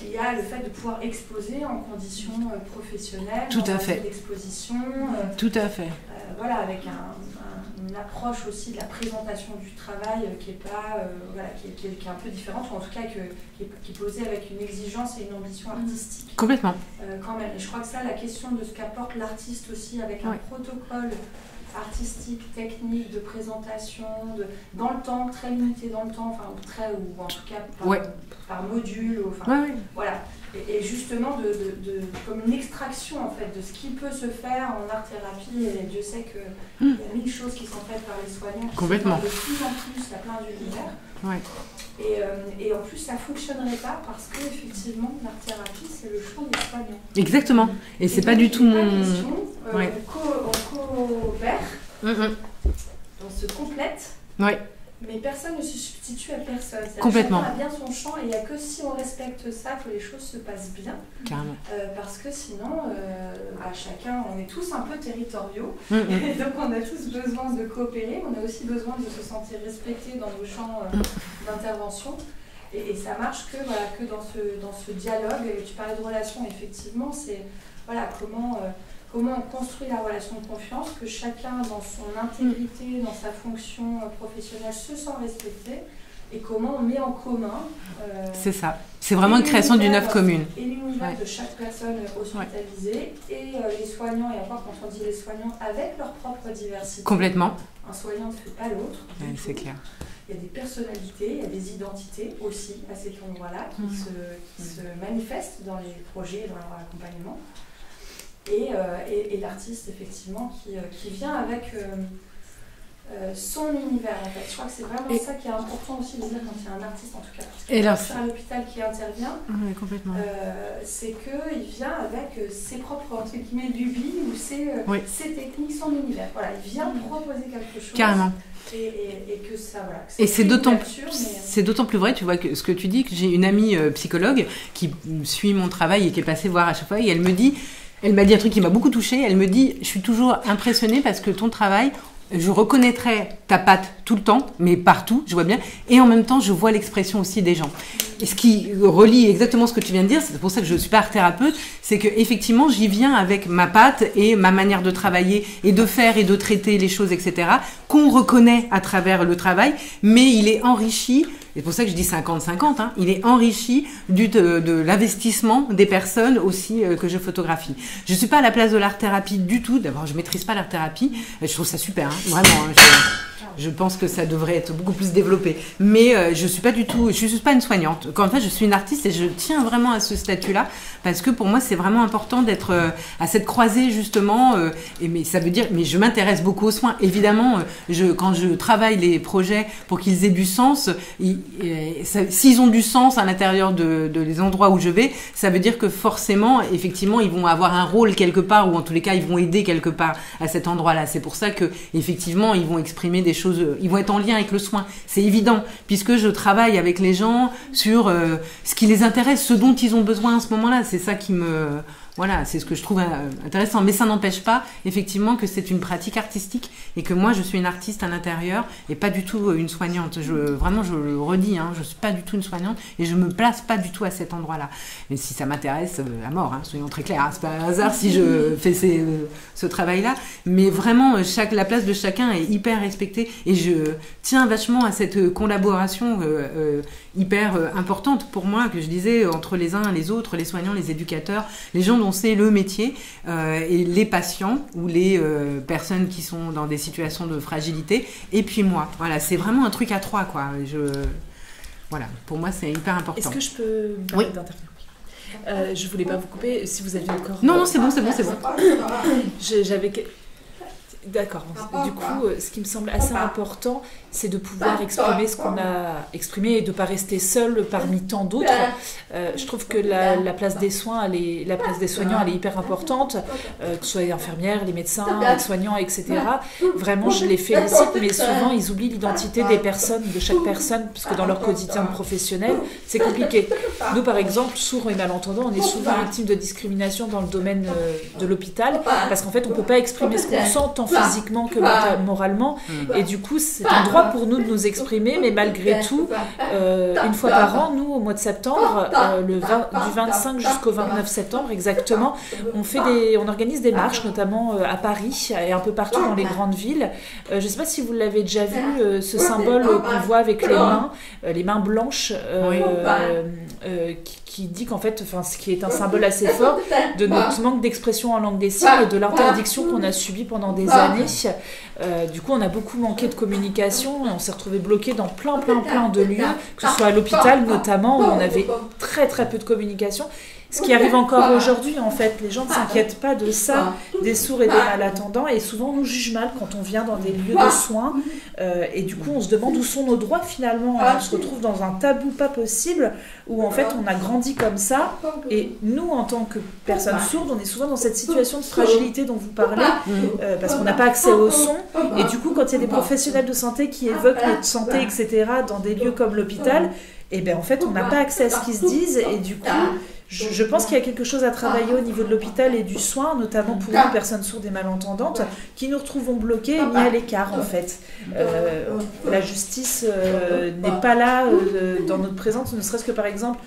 Il y a le fait de pouvoir exposer en conditions professionnelles, tout à fait, d'exposition, tout à fait. Voilà, avec une approche aussi de la présentation du travail qui est pas, qui est un peu différente, ou en tout cas qui est posée avec une exigence et une ambition artistique. Complètement. Quand même. Et je crois que ça, la question de ce qu'apporte l'artiste aussi avec un protocole artistique, technique, de présentation, dans le temps, très limité dans le temps, ou en tout cas par module, voilà. Et justement comme une extraction en fait de ce qui peut se faire en art-thérapie, et Dieu sait qu'il y a 1000 choses qui sont faites par les soignants, qui complètement. sont de plus en plus, il y a plein d'univers. Ouais. Et en plus, ça ne fonctionnerait pas parce que effectivement, l'art-thérapie, c'est le champ des soignants. Exactement. Et c'est pas du tout mon... On coopère, on se complète, mais personne ne se substitue à personne. Complètement. Chacun a bien son champ et il n'y a que si on respecte ça que les choses se passent bien. Carrément. Parce que sinon, chacun, on est tous un peu territoriaux. Et donc on a tous besoin de coopérer. On a aussi besoin de se sentir respecté dans nos champs d'intervention. Et ça marche que dans ce dialogue. Et tu parlais de relation, effectivement, c'est comment on construit la relation de confiance, que chacun dans son intégrité, dans sa fonction professionnelle se sent respecté, et comment on met en commun. C'est ça. C'est vraiment une création d'une œuvre commune. Et l'univers de chaque personne hospitalisée, et les soignants, et encore quand on dit les soignants, avec leur propre diversité. Complètement. Un soignant ne fait pas l'autre. C'est clair. Il y a des personnalités, il y a des identités aussi à cet endroit-là qui se manifestent dans les projets et dans leur accompagnement. Et l'artiste, effectivement, qui vient avec son univers, en fait. Je crois que c'est vraiment ça qui est important aussi de dire quand il y a un artiste, en tout cas. Parce que c'est un hôpital qui intervient, c'est qu'il vient avec ses propres, entre guillemets, lubies ou ses techniques, son univers. Voilà, il vient proposer quelque chose. Carrément. Et que ça, voilà. Et c'est d'autant plus vrai, tu vois, que ce que tu dis, que j'ai une amie psychologue qui suit mon travail et qui est passée voir à chaque fois, et elle m'a dit un truc qui m'a beaucoup touchée. Elle me dit, je suis toujours impressionnée parce que ton travail, je reconnaîtrais ta patte tout le temps, mais partout, je vois bien. Et en même temps, je vois l'expression aussi des gens. Et ce qui relie exactement ce que tu viens de dire, c'est pour ça que je ne suis pas art-thérapeute, c'est qu'effectivement, j'y viens avec ma patte et ma manière de travailler et de faire et de traiter les choses, etc., qu'on reconnaît à travers le travail, mais il est enrichi. C'est pour ça que je dis 50-50, hein. Il est enrichi de l'investissement des personnes aussi que je photographie. Je ne suis pas à la place de l'art-thérapie du tout. D'abord, je ne maîtrise pas l'art-thérapie. Je trouve ça super, hein, vraiment. Je pense que ça devrait être beaucoup plus développé. Mais je ne suis pas du tout... Je ne suis pas une soignante. Quand en fait, je suis une artiste et je tiens vraiment à ce statut-là parce que pour moi, c'est vraiment important d'être à cette croisée, justement. Mais ça veut dire... Mais je m'intéresse beaucoup aux soins. Évidemment, quand je travaille les projets pour qu'ils aient du sens... s'ils ont du sens à l'intérieur de les endroits où je vais, ça veut dire que forcément, effectivement, ils vont avoir un rôle quelque part, ou en tous les cas, ils vont aider quelque part à cet endroit-là. C'est pour ça que, effectivement, ils vont exprimer des choses, ils vont être en lien avec le soin. C'est évident, puisque je travaille avec les gens sur ce qui les intéresse, ce dont ils ont besoin à ce moment-là. C'est ça qui me... Voilà, c'est ce que je trouve intéressant. Mais ça n'empêche pas, effectivement, que c'est une pratique artistique et que moi, je suis une artiste à l'intérieur et pas du tout une soignante. Vraiment, je le redis, hein, je suis pas du tout une soignante et je me place pas du tout à cet endroit-là. Mais si ça m'intéresse, à mort, hein, soyons très clairs. Hein, c'est pas un hasard si je fais ce travail-là. Mais vraiment, la place de chacun est hyper respectée et je tiens vachement à cette collaboration hyper importante pour moi, que je disais, entre les uns et les autres, les soignants, les éducateurs, les gens dont c'est le métier, et les patients ou les personnes qui sont dans des situations de fragilité, et puis moi. Voilà, c'est vraiment un truc à trois, quoi. Voilà, pour moi, c'est hyper important. Est-ce que je peux d'intervenir? Je voulais pas vous couper, si vous aviez encore... Non, c'est bon. J'avais... D'accord. Du coup, ce qui me semble assez important, c'est de pouvoir exprimer ce qu'on a exprimé et de ne pas rester seul parmi tant d'autres. Je trouve que la place des soins, la place des soignants, elle est hyper importante, que ce soit les infirmières, les médecins, les soignants, etc. Vraiment, je les félicite, mais souvent, ils oublient l'identité des personnes, de chaque personne, parce que dans leur quotidien professionnel, c'est compliqué. Nous, par exemple, sourds et malentendants, on est souvent victimes de discrimination dans le domaine de l'hôpital, parce qu'en fait, on ne peut pas exprimer ce qu'on sent tant physiquement que moralement, et du coup, c'est un droit pour nous de nous exprimer, mais malgré tout, une fois par an, nous, au mois de septembre, du 25 jusqu'au 29 septembre exactement, on organise des marches, notamment à Paris et un peu partout dans les grandes villes. Je ne sais pas si vous l'avez déjà vu, ce symbole qu'on voit avec les mains blanches, qui dit qu'en fait, ce qui est un symbole assez fort de notre manque d'expression en langue des signes et de l'interdiction qu'on a subie pendant des années. Du coup, on a beaucoup manqué de communication et on s'est retrouvé bloqué dans plein de lieux, que ce soit à l'hôpital notamment, où on avait très peu de communication. Ce qui arrive encore aujourd'hui, en fait, les gens ne s'inquiètent pas de ça, des sourds et des malentendants, et souvent on nous juge mal quand on vient dans des lieux de soins, et du coup on se demande où sont nos droits finalement, on se retrouve dans un tabou pas possible, où en fait on a grandi comme ça, et nous en tant que personnes sourdes, on est souvent dans cette situation de fragilité dont vous parlez, parce qu'on n'a pas accès au son, et du coup quand il y a des professionnels de santé qui évoquent notre santé, etc., dans des lieux comme l'hôpital, et bien en fait on n'a pas accès à ce qu'ils se disent, et du coup je pense qu'il y a quelque chose à travailler au niveau de l'hôpital et du soin, notamment pour nous, personnes sourdes et malentendantes, qui nous retrouvons bloquées et mis à l'écart en fait. La justice n'est pas là dans notre présence, ne serait-ce que par exemple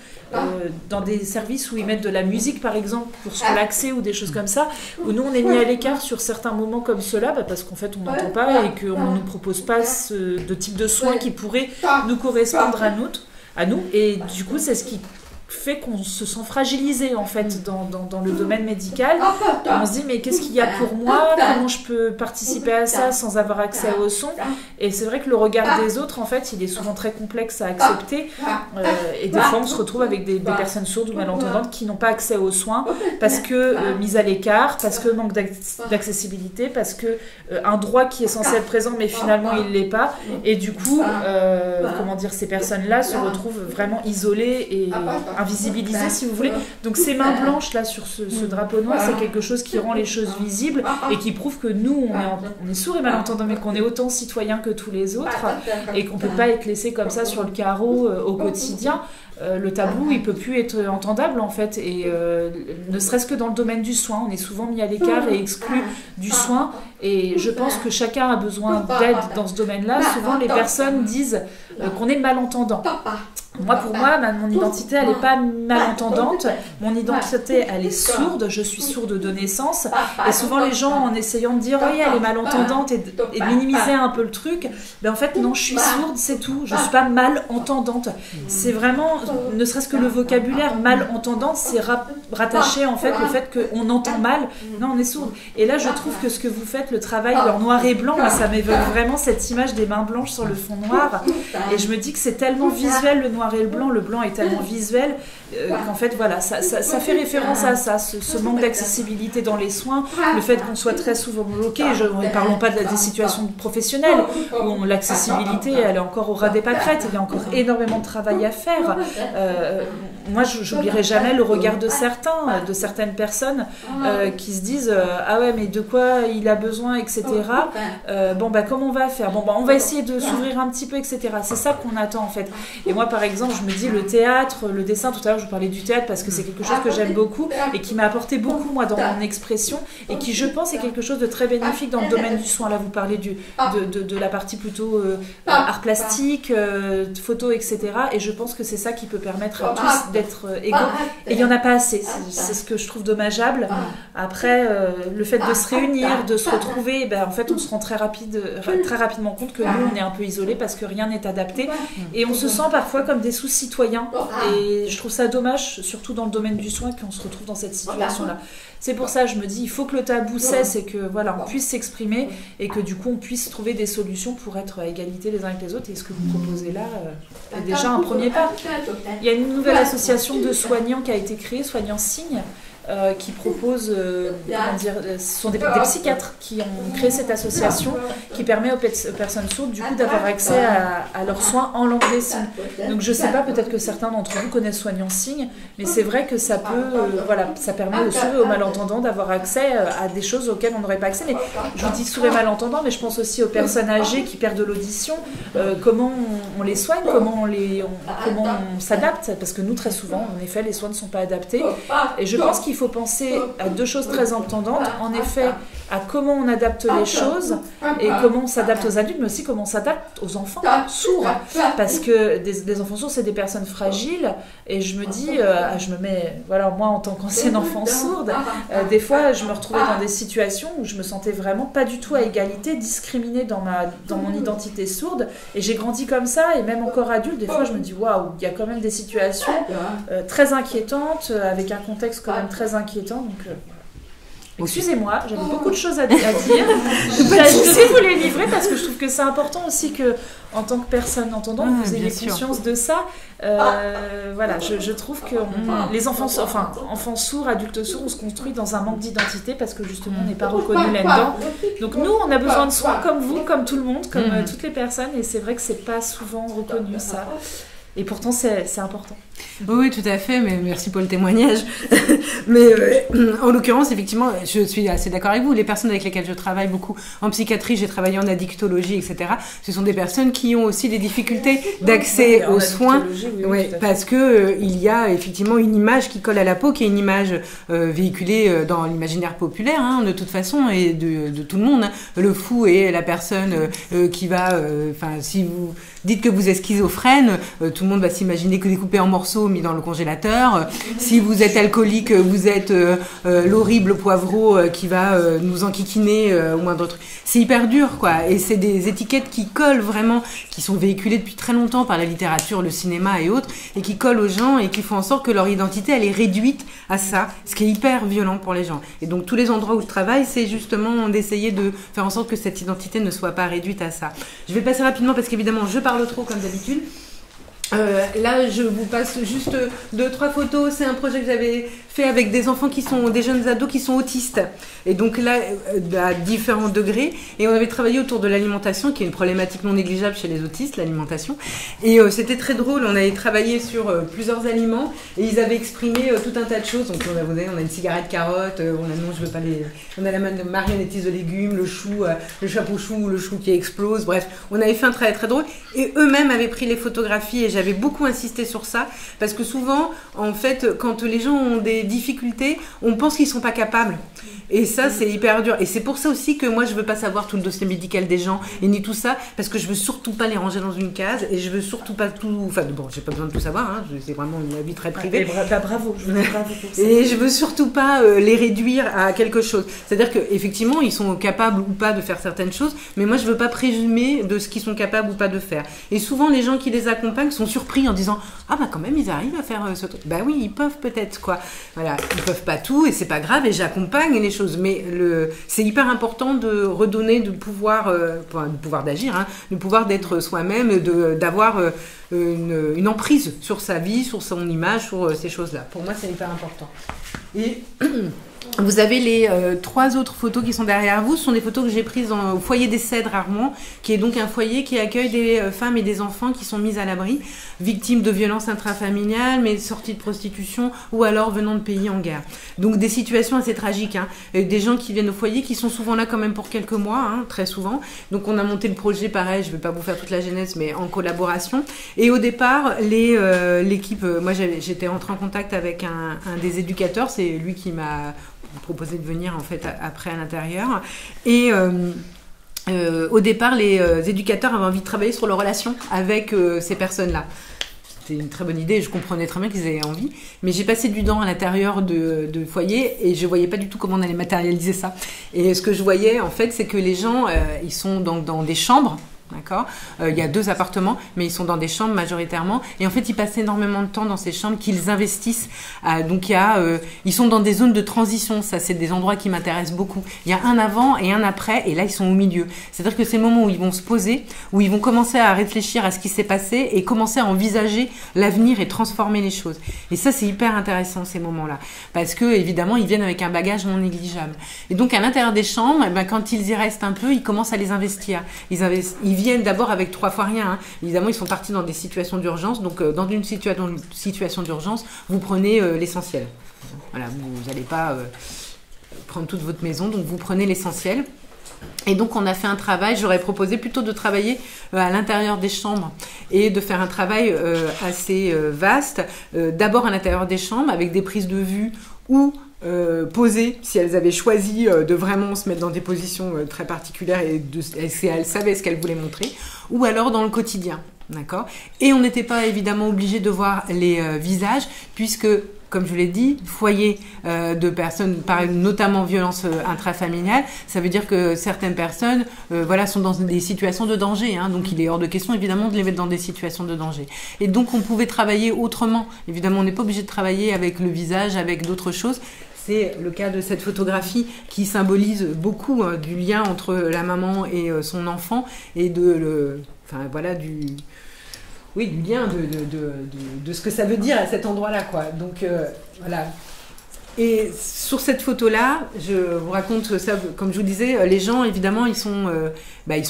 dans des services où ils mettent de la musique par exemple pour relaxer ou des choses comme ça, où nous on est mis à l'écart sur certains moments comme cela, parce qu'en fait on n'entend pas et qu'on ne nous propose pas de type de soins qui pourrait nous correspondre à nous, et du coup c'est ce qui fait qu'on se sent fragilisé en fait dans le domaine médical. On se dit mais qu'est-ce qu'il y a pour moi, comment je peux participer à ça sans avoir accès au son, et c'est vrai que le regard des autres en fait il est souvent très complexe à accepter, et des fois on se retrouve avec des personnes sourdes ou malentendantes qui n'ont pas accès aux soins parce que mises à l'écart, parce que manque d'accessibilité, parce que un droit qui est censé être présent mais finalement il l'est pas, et du coup comment dire, ces personnes là se retrouvent vraiment isolées et invisibilisées si vous voulez. Donc ces mains blanches là sur ce drapeau noir, c'est quelque chose qui rend les choses visibles et qui prouve que nous on est sourds et malentendants, mais qu'on est autant citoyens que tous les autres et qu'on peut pas être laissé comme ça sur le carreau au quotidien. Le tabou il peut plus être entendable en fait, et ne serait-ce que dans le domaine du soin on est souvent mis à l'écart et exclu du soin, et je pense que chacun a besoin d'aide dans ce domaine-là. Souvent les personnes disent qu'on est malentendant. Pour moi, mon identité, elle n'est pas malentendante. Mon identité, elle est sourde. Je suis sourde de naissance. Et souvent, les gens, en essayant de dire « oui, elle est malentendante » et de minimiser un peu le truc, ben en fait, non, je suis sourde, c'est tout. Je ne suis pas malentendante. C'est vraiment, ne serait-ce que le vocabulaire malentendante, c'est rattaché en fait le fait qu'on entend mal. Non, on est sourde. Et là, je trouve que ce que vous faites, le travail en noir et blanc, moi, ça m'évoque vraiment cette image des mains blanches sur le fond noir. Et je me dis que c'est tellement visuel, le noir et le blanc est tellement visuel qu'en fait voilà, ça fait référence à ça, ce manque d'accessibilité dans les soins, le fait qu'on soit très souvent bloqué. Ne parlons pas des situations professionnelles où l'accessibilité elle est encore au ras des pâquerettes, il y a encore énormément de travail à faire. Moi j'oublierai jamais le regard de certaines personnes qui se disent ah ouais mais de quoi il a besoin, etc. Comment on va faire, on va essayer de s'ouvrir un petit peu, etc. C'est ça qu'on attend en fait. Et moi par exemple je me dis le théâtre, le dessin, tout à l'heure je vous parlais du théâtre parce que c'est quelque chose que j'aime beaucoup et qui m'a apporté beaucoup moi dans mon expression, et qui je pense est quelque chose de très bénéfique dans le domaine du soin. Là vous parlez de la partie plutôt art plastique, photo, etc. Et je pense que c'est ça qui peut permettre à tous d'être égaux, et il n'y en a pas assez, c'est ce que je trouve dommageable. Après le fait de se réunir, de se retrouver, en fait on se rend très rapidement compte que nous on est un peu isolés parce que rien n'est adapté, et on se sent parfois comme des sous-citoyens, et je trouve ça dommage, surtout dans le domaine du soin, qu'on se retrouve dans cette situation-là. C'est pour ça je me dis il faut que le tabou cesse et que voilà on puisse s'exprimer, et que du coup on puisse trouver des solutions pour être à égalité les uns avec les autres, et ce que vous proposez là est déjà un premier pas. Il y a une nouvelle association de soignants qui a été créée, Soignants Signes, qui propose, ce sont des psychiatres qui ont créé cette association qui permet aux personnes sourdes du coup d'avoir accès à leurs soins en langue des signes. Donc je sais pas, peut-être que certains d'entre vous connaissent Soignants Signes, mais c'est vrai que ça peut, ça permet aux sourds et aux malentendants d'avoir accès à des choses auxquelles on n'aurait pas accès. Mais je vous dis sourds et malentendants, mais je pense aussi aux personnes âgées qui perdent de l'audition, comment on les soigne, comment on s'adapte, parce que nous très souvent en effet les soins ne sont pas adaptés, et je pense qu'il faut penser à deux choses très entendantes. En effet, à comment on adapte les choses et comment on s'adapte aux adultes, mais aussi comment on s'adapte aux enfants sourds. Parce que des enfants sourds, c'est des personnes fragiles. Et je me dis, moi en tant qu'ancienne enfant sourde, des fois je me retrouvais dans des situations où je me sentais vraiment pas du tout à égalité, discriminée dans mon identité sourde. Et j'ai grandi comme ça, et même encore adulte, des fois je me dis, waouh, il y a quand même des situations très inquiétantes, avec un contexte quand même très inquiétant. Donc excusez-moi, j'avais beaucoup de choses à dire. Je vais vous les livrer parce que je trouve que c'est important aussi que, en tant que personne entendante, vous ayez conscience de ça. Je trouve que les enfants sourds, adultes sourds, on se construit dans un manque d'identité parce que justement on n'est pas reconnu là-dedans. Donc nous, on a besoin de soins comme vous, comme tout le monde, comme toutes les personnes, et c'est vrai que c'est pas souvent reconnu ça. Et pourtant c'est important. Oui, tout à fait, mais merci pour le témoignage. Mais en l'occurrence, effectivement, je suis assez d'accord avec vous. Les personnes avec lesquelles je travaille beaucoup en psychiatrie, j'ai travaillé en addictologie, etc. Ce sont des personnes qui ont aussi des difficultés d'accès aux soins, parce que il y a effectivement une image qui colle à la peau, qui est une image véhiculée dans l'imaginaire populaire, hein, de toute façon, et de tout le monde. Hein. Le fou est la personne qui va, si vous dites que vous êtes schizophrène, tout le monde va s'imaginer que découpé en morceaux mis dans le congélateur. Si vous êtes alcoolique, vous êtes l'horrible poivreau qui va nous enquiquiner au moindre truc. C'est hyper dur, quoi. Et c'est des étiquettes qui collent vraiment, qui sont véhiculées depuis très longtemps par la littérature, le cinéma et autres, et qui collent aux gens et qui font en sorte que leur identité, elle est réduite à ça, ce qui est hyper violent pour les gens. Et donc, tous les endroits où je travaille, c'est justement d'essayer de faire en sorte que cette identité ne soit pas réduite à ça. Je vais passer rapidement parce qu'évidemment, je parle trop comme d'habitude. Là, je vous passe juste 2-3 photos. C'est un projet que j'avais fait avec des enfants des jeunes ados qui sont autistes. Et donc là, à différents degrés. Et on avait travaillé autour de l'alimentation, qui est une problématique non négligeable chez les autistes, l'alimentation. Et c'était très drôle. On avait travaillé sur plusieurs aliments et ils avaient exprimé tout un tas de choses. Donc on a une cigarette carotte, on a la marionnettise de légumes, le chou, le chapeau chou, le chou qui explose. Bref, on avait fait un travail très drôle. Et eux-mêmes avaient pris les photographies et j'avais beaucoup insisté sur ça parce que souvent, en fait, quand les gens ont des difficultés, on pense qu'ils sont pas capables. Et ça, c'est hyper dur. Et c'est pour ça aussi que moi, je veux pas savoir tout le dossier médical des gens et ni tout ça, parce que je veux surtout pas les ranger dans une case et je veux surtout pas tout. Enfin, bon, j'ai pas besoin de tout savoir. Hein, c'est vraiment une vie très privée. Bravo. Bravo pour ça. Et je veux surtout pas les réduire à quelque chose. C'est-à-dire que effectivement, ils sont capables ou pas de faire certaines choses, mais moi, je veux pas présumer de ce qu'ils sont capables ou pas de faire. Et souvent, les gens qui les accompagnent sont surpris en disant ah bah quand même ils arrivent à faire ce truc. Bah oui, ils peuvent peut-être quoi. Voilà, ils peuvent pas tout et c'est pas grave et j'accompagne les choses. Mais c'est hyper important de redonner du pouvoir, du pouvoir d'agir, hein, du pouvoir d'être soi-même, d'avoir une emprise sur sa vie, sur son image, sur ces choses-là. Pour moi, c'est hyper important. Et vous avez les 3 autres photos qui sont derrière vous. Ce sont des photos que j'ai prises au foyer des Cèdres à Rouen, qui est donc un foyer qui accueille des femmes et des enfants qui sont mis à l'abri, victimes de violences intrafamiliales, mais sorties de prostitution ou alors venant de pays en guerre. Donc des situations assez tragiques. Hein. Des gens qui viennent au foyer, qui sont souvent là quand même pour quelques mois, hein, très souvent. Donc on a monté le projet, pareil, je ne vais pas vous faire toute la genèse, mais en collaboration. Et au départ, l'équipe, moi j'étais rentrée en contact avec un des éducateurs, c'est lui qui m'a proposé de venir en fait après à l'intérieur et au départ les éducateurs avaient envie de travailler sur leur relation avec ces personnes-là. C'était une très bonne idée, je comprenais très bien qu'ils avaient envie, mais j'ai passé du temps à l'intérieur de foyer et je voyais pas du tout comment on allait matérialiser ça. Et ce que je voyais en fait, c'est que les gens ils sont donc dans des chambres. D'accord. Il y a 2 appartements, mais ils sont dans des chambres majoritairement. Et en fait, ils passent énormément de temps dans ces chambres qu'ils investissent. Donc, ils sont dans des zones de transition. Ça, c'est des endroits qui m'intéressent beaucoup. Il y a un avant et un après, et là, ils sont au milieu. C'est-à-dire que c'est le moment où ils vont se poser, où ils vont commencer à réfléchir à ce qui s'est passé et commencer à envisager l'avenir et transformer les choses. Et ça, c'est hyper intéressant, ces moments-là. Parce que, évidemment, ils viennent avec un bagage non négligeable. Et donc, à l'intérieur des chambres, quand ils y restent un peu, ils commencent à les investir. Ils viennent d'abord avec 3 fois rien. Hein. Évidemment, ils sont partis dans des situations d'urgence. Donc, dans une situation d'urgence, vous prenez l'essentiel. Voilà, vous n'allez pas prendre toute votre maison, donc vous prenez l'essentiel. Et donc, on a fait un travail. J'aurais proposé plutôt de travailler à l'intérieur des chambres et de faire un travail assez vaste. D'abord à l'intérieur des chambres avec des prises de vue ou posées, si elles avaient choisi de vraiment se mettre dans des positions très particulières et si elles savaient ce qu'elles voulaient montrer, ou alors dans le quotidien, d'accord. Et on n'était pas évidemment obligé de voir les visages, puisque, comme je vous l'ai dit, foyer de personnes, notamment violences intrafamiliales, ça veut dire que certaines personnes sont dans des situations de danger. Hein, donc il est hors de question évidemment de les mettre dans des situations de danger. Et donc on pouvait travailler autrement. Évidemment, on n'est pas obligé de travailler avec le visage, avec d'autres choses. C'est le cas de cette photographie qui symbolise beaucoup du lien entre la maman et son enfant et du lien de ce que ça veut dire à cet endroit-là, quoi. Donc, voilà. Et sur cette photo-là, je vous raconte ça, comme je vous disais, les gens, évidemment, ils sont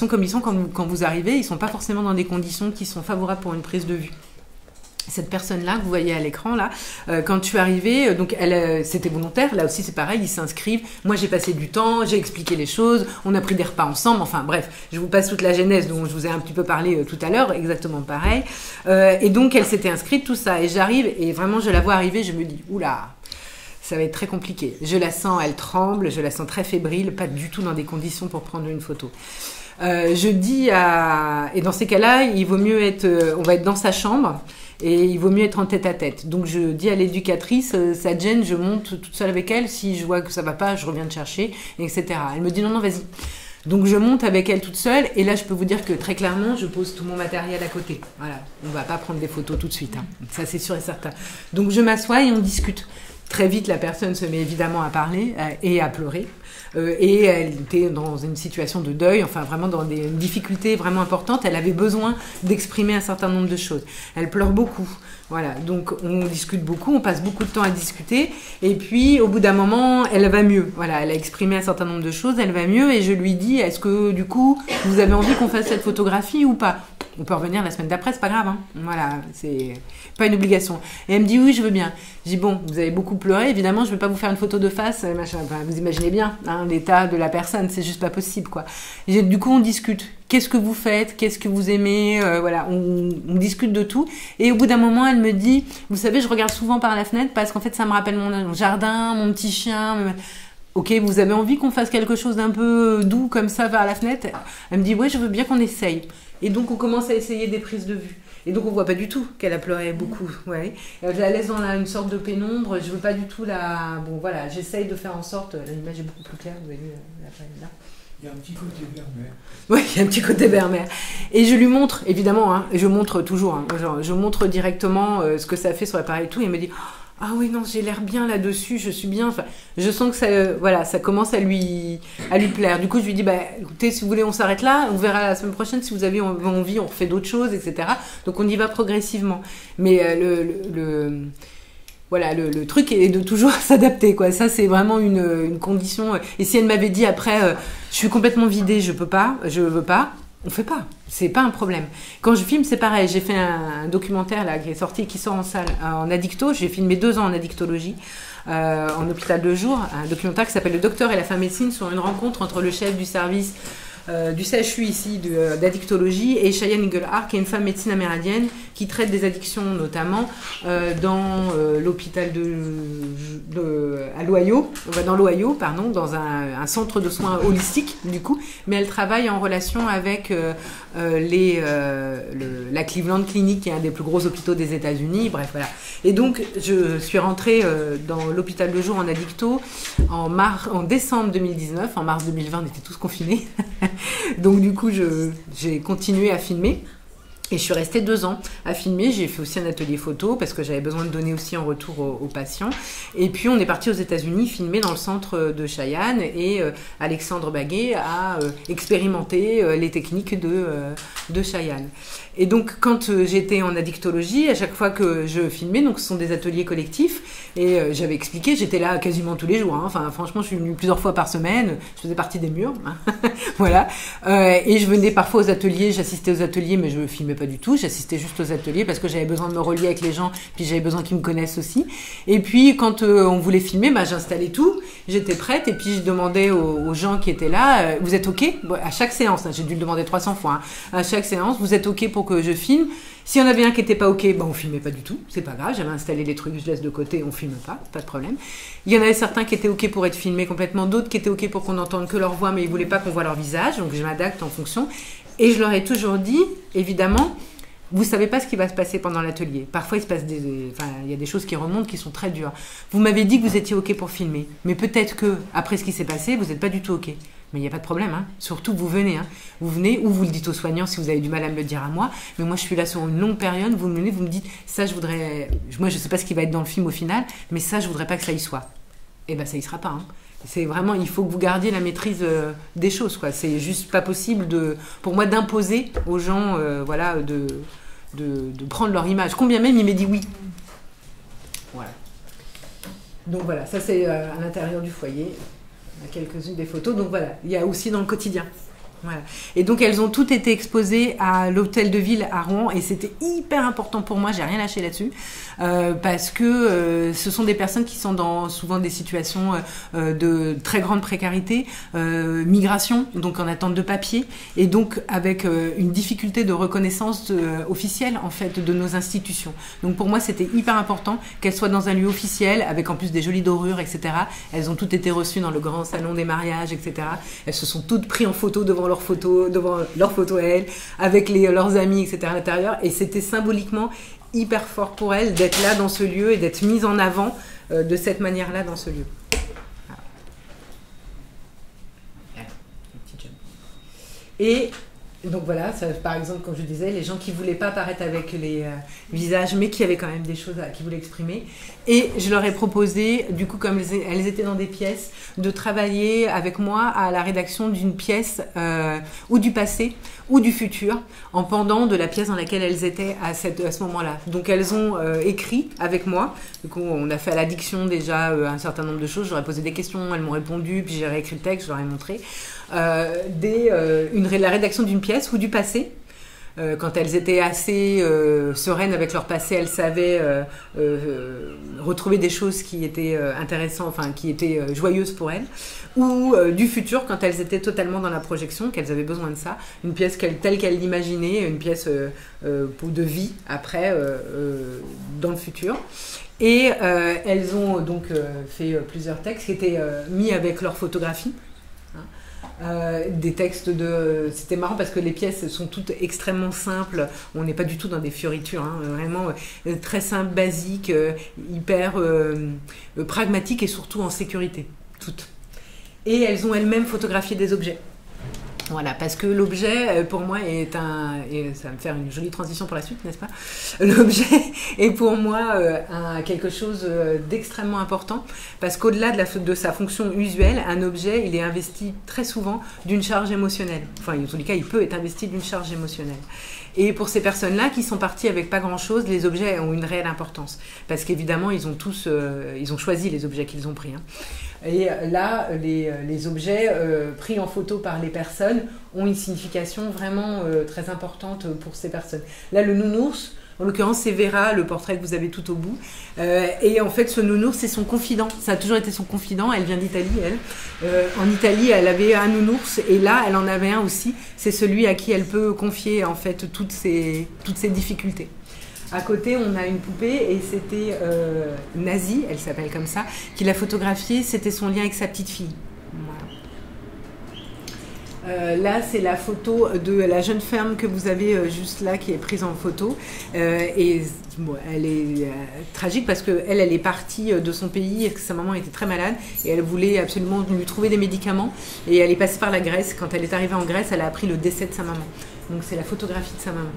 comme ils sont quand vous arrivez, ils ne sont pas forcément dans des conditions qui sont favorables pour une prise de vue. Cette personne-là que vous voyez à l'écran, là, quand je suis arrivée, donc c'était volontaire, là aussi c'est pareil, ils s'inscrivent. Moi j'ai passé du temps, j'ai expliqué les choses, on a pris des repas ensemble, enfin bref, je vous passe toute la genèse dont je vous ai un petit peu parlé tout à l'heure, exactement pareil. Et donc elle s'était inscrite, tout ça, et j'arrive, et vraiment je la vois arriver, je me dis, oula, ça va être très compliqué. Je la sens, elle tremble, je la sens très fébrile, pas du tout dans des conditions pour prendre une photo. Je dis et dans ces cas-là, il vaut mieux on va être dans sa chambre, et il vaut mieux être en tête-à-tête. Donc je dis à l'éducatrice, ça te gêne, je monte toute seule avec elle, si je vois que ça va pas, je reviens te chercher, etc. Elle me dit non, vas-y. Donc je monte avec elle toute seule, et là je peux vous dire que très clairement, je pose tout mon matériel à côté. Voilà, on va pas prendre des photos tout de suite, hein. Ça c'est sûr et certain. Donc je m'assois et on discute. Très vite, la personne se met évidemment à parler et à pleurer. Et elle était dans une situation de deuil, enfin vraiment dans une difficulté vraiment importante. Elle avait besoin d'exprimer un certain nombre de choses. Elle pleure beaucoup. Voilà, donc on discute beaucoup, on passe beaucoup de temps à discuter. Et puis, au bout d'un moment, elle va mieux. Voilà, elle a exprimé un certain nombre de choses, elle va mieux. Et je lui dis, est-ce que du coup, vous avez envie qu'on fasse cette photographie ou pas ? On peut revenir la semaine d'après, c'est pas grave, hein. Voilà, c'est pas une obligation. Et elle me dit oui, je veux bien. Je dis bon, vous avez beaucoup pleuré, évidemment, je vais pas vous faire une photo de face, machin. Enfin, vous imaginez bien, hein, l'état de la personne, c'est juste pas possible, quoi. Et du coup, on discute. Qu'est-ce que vous faites ? Qu'est-ce que vous aimez ? Voilà, on discute de tout. Et au bout d'un moment, elle me dit, vous savez, je regarde souvent par la fenêtre parce qu'en fait, ça me rappelle mon jardin, mon petit chien. Ok, vous avez envie qu'on fasse quelque chose d'un peu doux comme ça vers la fenêtre ? Elle me dit, ouais, je veux bien qu'on essaye. Et donc, on commence à essayer des prises de vue. Et donc, on voit pas du tout qu'elle a pleuré beaucoup. Ouais. Je la laisse dans une sorte de pénombre. Je veux pas du tout la... Bon, voilà, j'essaye de faire en sorte... L'image est beaucoup plus claire, vous avez vu là. Il y a un petit côté Vermeer. Oui, il y a un petit côté Vermeer. Et je lui montre, évidemment, hein, je montre toujours, hein, genre, je montre directement ce que ça fait sur l'appareil et tout. Et elle me dit... Ah oui, non, j'ai l'air bien là-dessus, je suis bien. Enfin, je sens que ça, voilà, ça commence à lui plaire. Du coup, je lui dis, bah, écoutez, si vous voulez, on s'arrête là. On verra la semaine prochaine. Si vous avez envie, on refait d'autres choses, etc. Donc, on y va progressivement. Mais voilà, le truc est de toujours s'adapter, quoi. Ça, c'est vraiment une condition. Et si elle m'avait dit après, je suis complètement vidée, je veux pas, on fait pas. C'est pas un problème. Quand je filme, c'est pareil. J'ai fait un documentaire là qui est sorti, qui sort en salle en addicto. J'ai filmé 2 ans en addictologie, en hôpital de jour. Un documentaire qui s'appelle Le docteur et la femme médecine sur une rencontre entre le chef du service du CHU ici d'addictologie et Cheyenne Engelhardt, qui est une femme médecine amérindienne qui traite des addictions notamment dans l'hôpital à l'Ohio, dans l'Ohio, pardon, dans un centre de soins holistique du coup, mais elle travaille en relation avec la Cleveland Clinic, qui est un des plus gros hôpitaux des États-Unis. Bref, voilà. Et donc je suis rentrée dans l'hôpital de jour en addicto en décembre 2019. En mars 2020, on était tous confinés. Donc du coup, j'ai continué à filmer. Et je suis restée 2 ans à filmer. J'ai fait aussi un atelier photo parce que j'avais besoin de donner aussi en retour aux patients. Et puis on est parti aux États-Unis filmer dans le centre de Cheyenne et Alexandre Baguet a expérimenté les techniques de Cheyenne. Et donc quand j'étais en addictologie, à chaque fois que je filmais, donc ce sont des ateliers collectifs, et j'avais expliqué, j'étais là quasiment tous les jours, hein. Enfin franchement je suis venue plusieurs fois par semaine, je faisais partie des murs, hein. Voilà, et je venais parfois aux ateliers, j'assistais aux ateliers, mais je filmais pas du tout, j'assistais juste aux ateliers parce que j'avais besoin de me relier avec les gens, puis j'avais besoin qu'ils me connaissent aussi. Et puis quand on voulait filmer, bah, j'installais tout, j'étais prête, et puis je demandais aux gens qui étaient là, vous êtes ok? Bon, à chaque séance, hein, j'ai dû le demander 300 fois, hein, à chaque séance, vous êtes ok pour que je filme? S'il y en avait un qui était pas ok, bah on filmait pas du tout, c'est pas grave, j'avais installé les trucs, je laisse de côté, on filme pas de problème. Il y en avait certains qui étaient ok pour être filmés complètement, d'autres qui étaient ok pour qu'on n'entende que leur voix, mais ils voulaient pas qu'on voit leur visage, donc je m'adapte en fonction. Et je leur ai toujours dit, évidemment, vous savez pas ce qui va se passer pendant l'atelier. Parfois, il y a des choses qui remontent qui sont très dures. Vous m'avez dit que vous étiez ok pour filmer, mais peut-être que après ce qui s'est passé, vous n'êtes pas du tout ok. Mais il n'y a pas de problème, hein. Surtout vous venez, hein. Vous venez, ou vous le dites aux soignants si vous avez du mal à me le dire à moi, mais moi je suis là sur une longue période, vous venez, vous me dites, ça je voudrais, moi je sais pas ce qui va être dans le film au final, mais ça je voudrais pas que ça y soit. Et ben ça y sera pas, hein. C'est vraiment, il faut que vous gardiez la maîtrise des choses, quoi. C'est juste pas possible pour moi d'imposer aux gens, voilà, de prendre leur image. Combien même il m'a dit oui. Voilà. Donc voilà, ça c'est à l'intérieur du foyer. Quelques-unes des photos, donc voilà, il y a aussi dans le quotidien. Voilà. Et donc elles ont toutes été exposées à l'hôtel de ville à Rouen et c'était hyper important pour moi, j'ai rien lâché là-dessus parce que ce sont des personnes qui sont dans souvent des situations de très grande précarité, migration, donc en attente de papier et donc avec une difficulté de reconnaissance officielle en fait de nos institutions. Donc pour moi c'était hyper important qu'elles soient dans un lieu officiel avec en plus des jolies dorures, etc. Elles ont toutes été reçues dans le grand salon des mariages, etc. Elles se sont toutes prises en photo devant leur photo à elles, avec leurs amis, etc. à l'intérieur. Et c'était symboliquement hyper fort pour elles d'être là dans ce lieu et d'être mise en avant de cette manière-là dans ce lieu. Voilà. Et donc voilà, ça, par exemple, comme je disais, les gens qui ne voulaient pas apparaître avec les visages, mais qui avaient quand même des choses qu'ils voulaient exprimer. Et je leur ai proposé, du coup, comme elles étaient dans des pièces, de travailler avec moi à la rédaction d'une pièce ou du passé ou du futur, en pendant de la pièce dans laquelle elles étaient à ce moment-là. Donc elles ont écrit avec moi. Du coup, on a fait à l'addiction déjà un certain nombre de choses. Je leur ai posé des questions, elles m'ont répondu, puis j'ai réécrit le texte, je leur ai montré. La rédaction d'une pièce ou du passé. Quand elles étaient assez sereines avec leur passé, elles savaient retrouver des choses qui étaient intéressantes, enfin qui étaient joyeuses pour elles, ou du futur quand elles étaient totalement dans la projection, qu'elles avaient besoin de ça, une pièce telle qu'elles l'imaginaient, une pièce de vie après dans le futur. Et elles ont donc fait plusieurs textes qui étaient mis avec leur photographie. Des textes c'était marrant parce que les pièces sont toutes extrêmement simples, on n'est pas du tout dans des fioritures, hein, vraiment très simples, basiques, hyper pragmatiques et surtout en sécurité, toutes. Et elles ont elles-mêmes photographié des objets. Voilà, parce que l'objet, pour moi, et ça va me faire une jolie transition pour la suite, n'est-ce pas? L'objet est pour moi quelque chose d'extrêmement important, parce qu'au-delà de sa fonction usuelle, un objet, il est investi très souvent d'une charge émotionnelle. Enfin, en tous les cas, il peut être investi d'une charge émotionnelle. Et pour ces personnes-là qui sont parties avec pas grand-chose, les objets ont une réelle importance, parce qu'évidemment, ils ont choisi les objets qu'ils ont pris. Hein. Et là, les objets pris en photo par les personnes ont une signification vraiment très importante pour ces personnes. Là, le nounours, en l'occurrence, c'est Vera, le portrait que vous avez tout au bout. Et en fait, ce nounours, c'est son confident. Ça a toujours été son confident. Elle vient d'Italie, elle. En Italie, elle avait un nounours. Et là, elle en avait un aussi. C'est celui à qui elle peut confier, en fait, toutes ses difficultés. À côté, on a une poupée et c'était Nazie, elle s'appelle comme ça, qui l'a photographiée. C'était son lien avec sa petite fille. Voilà. Là, c'est la photo de la jeune femme que vous avez juste là, qui est prise en photo. Et bon, elle est tragique parce qu'elle est partie de son pays et que sa maman était très malade. Et elle voulait absolument lui trouver des médicaments. Et elle est passée par la Grèce. Quand elle est arrivée en Grèce, elle a appris le décès de sa maman. Donc c'est la photographie de sa maman.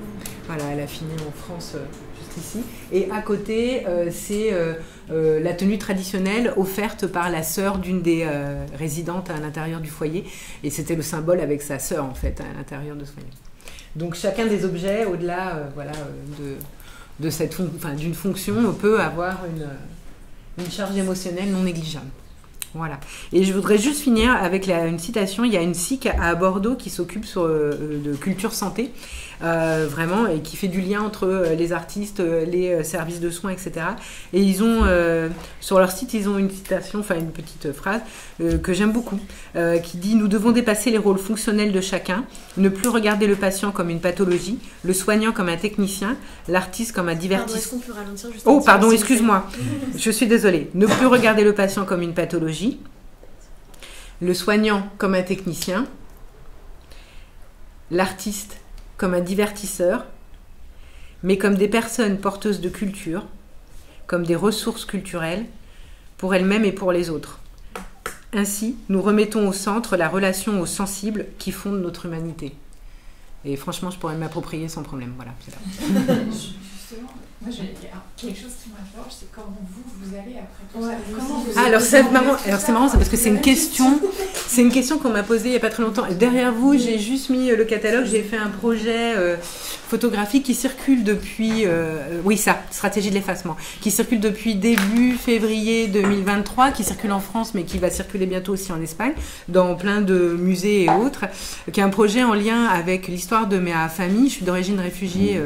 Voilà, elle a fini en France juste ici. Et à côté, c'est la tenue traditionnelle offerte par la sœur d'une des résidentes à l'intérieur du foyer. Et c'était le symbole avec sa sœur, en fait, à l'intérieur de ce foyer. Donc chacun des objets, au-delà d'une fonction, peut avoir une charge émotionnelle non négligeable. Voilà. Et je voudrais juste finir avec une citation. Il y a une SIC à Bordeaux qui s'occupe de culture santé, vraiment, et qui fait du lien entre les artistes, les services de soins, etc. Et ils ont, sur leur site, ils ont une citation, enfin une petite phrase que j'aime beaucoup, qui dit « Nous devons dépasser les rôles fonctionnels de chacun, ne plus regarder le patient comme une pathologie, le soignant comme un technicien, l'artiste comme un divertisseur. » Est-ce qu'on peut ralentir juste Oh, pardon, excuse-moi. Je suis désolée. Ne plus regarder le patient comme une pathologie, le soignant comme un technicien, l'artiste comme un divertisseur, mais comme des personnes porteuses de culture, comme des ressources culturelles, pour elles-mêmes et pour les autres. Ainsi, nous remettons au centre la relation aux sensibles qui fondent notre humanité. Et franchement, je pourrais m'approprier sans problème. Voilà, c'est ça. Justement, Moi, il y a quelque chose qui m'interroge, c'est comment vous allez après tout ça. Comment vous alors c'est marrant ça, parce que c'est une question qu'on m'a posée il n'y a pas très longtemps. Derrière vous, j'ai juste mis le catalogue, j'ai fait un projet photographique qui circule depuis stratégie de l'effacement, qui circule depuis début février 2023, qui circule en France mais qui va circuler bientôt aussi en Espagne, dans plein de musées et autres, qui est un projet en lien avec l'histoire de ma famille. Je suis d'origine réfugiée,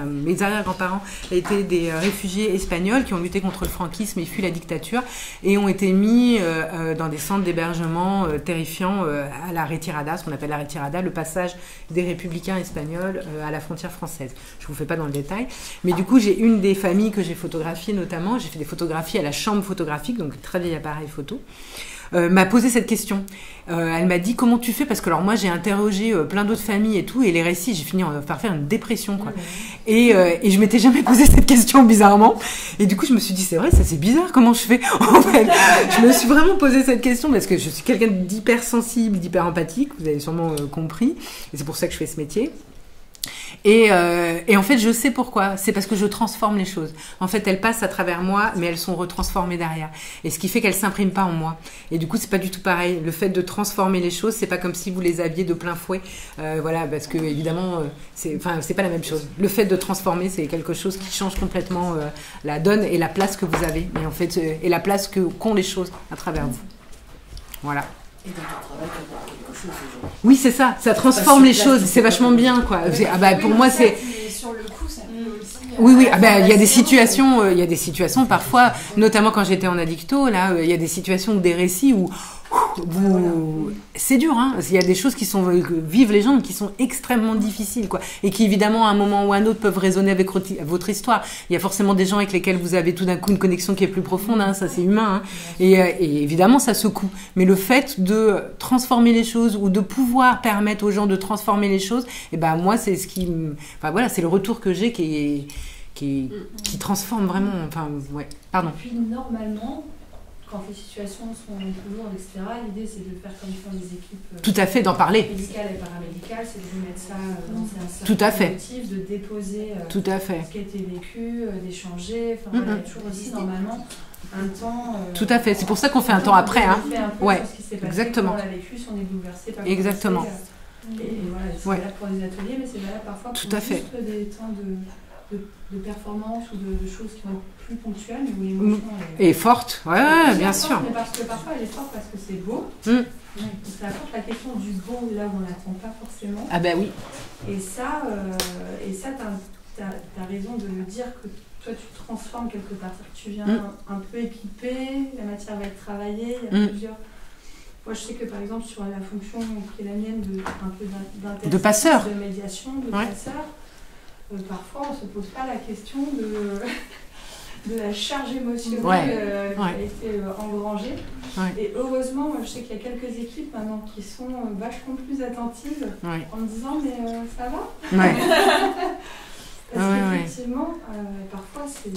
mes arrière-grands-parents étaient des réfugiés espagnols qui ont lutté contre le franquisme et fui la dictature et ont été mis dans des centres d'hébergement terrifiants à la retirada, ce qu'on appelle la retirada, le passage des républicains espagnols à la frontière française. Je ne vous fais pas dans le détail, mais du coup j'ai une des familles que j'ai photographiées notamment, j'ai fait des photographies à la chambre photographique, donc très vieil appareil photo, m'a posé cette question. Elle m'a dit comment tu fais, parce que alors moi j'ai interrogé plein d'autres familles et tout, et les récits j'ai fini par faire une dépression quoi. Et je m'étais jamais posé cette question bizarrement, et du coup je me suis dit c'est vrai, ça c'est bizarre, comment je fais en fait. Je me suis vraiment posé cette question parce que je suis quelqu'un d'hyper sensible, d'hyper empathique, vous avez sûrement compris, et c'est pour ça que je fais ce métier. Et en fait, je sais pourquoi. C'est parce que je transforme les choses. En fait, elles passent à travers moi, mais elles sont retransformées derrière. Et ce qui fait qu'elles s'impriment pas en moi. Et du coup, c'est pas du tout pareil. Le fait de transformer les choses, c'est pas comme si vous les aviez de plein fouet. Voilà, parce que évidemment, c'est pas la même chose. Le fait de transformer, c'est quelque chose qui change complètement la donne et la place que vous avez. Et en fait, et la place qu'ont les choses à travers vous. Voilà. Et dans ton travail, tu apportes quelque chose aux gens. Oui, c'est ça. Ça transforme les choses. C'est vachement bien, quoi. Pour moi, c'est. Sur le coup, ça peut aussi. Oui, il y a des situations parfois, notamment quand j'étais en addicto, là, il y a des situations ou des récits où c'est dur, hein. Il y a des choses qui vivent les gens qui sont extrêmement difficiles, quoi, et qui évidemment à un moment ou à un autre peuvent résonner avec votre histoire. Il y a forcément des gens avec lesquels vous avez tout d'un coup une connexion qui est plus profonde, hein, ça c'est humain, hein. Et évidemment ça secoue. Mais le fait de transformer les choses ou de pouvoir permettre aux gens de transformer les choses, et ben moi c'est ce qui, c'est le retour que j'ai qui transforme vraiment. Pardon. Puis normalement, quand les situations sont lourdes, etc., l'idée c'est de faire comme font les équipes tout à fait, d'en parler. Médicales et paramédicales, c'est de mettre ça dans un cercle tout à fait. collectif, de déposer tout à fait. ce qui a été vécu, d'échanger. Il y a toujours aussi normalement un temps. Tout à fait, c'est pour ça qu'on fait un temps après. Hein. Ouais, sur ce qui s'est passé, exactement. Quand on l'a vécu, si on est bouleversé par exactement. Et voilà, c'est valable pour les ateliers, mais c'est valable parfois pour juste des temps de performance ou de choses qui vont être plus ponctuelles, mais où l'émotion est forte, bien sûr. Mais parce que parfois elle est forte parce que c'est beau. Donc ça apporte la question du beau là où on l'attend pas forcément. Ah ben oui. Et ça t'as raison de le dire que toi tu transformes quelque part. Tu viens un peu équiper, la matière va être travaillée, il y a plusieurs. Moi, je sais que par exemple, sur la fonction qui est la mienne de passeur, de médiation, de passeur, parfois on ne se pose pas la question de la charge émotionnelle qui a été engrangée. Et heureusement, moi, je sais qu'il y a quelques équipes maintenant qui sont vachement plus attentives en me disant mais ça va Parce qu'effectivement, parfois c'est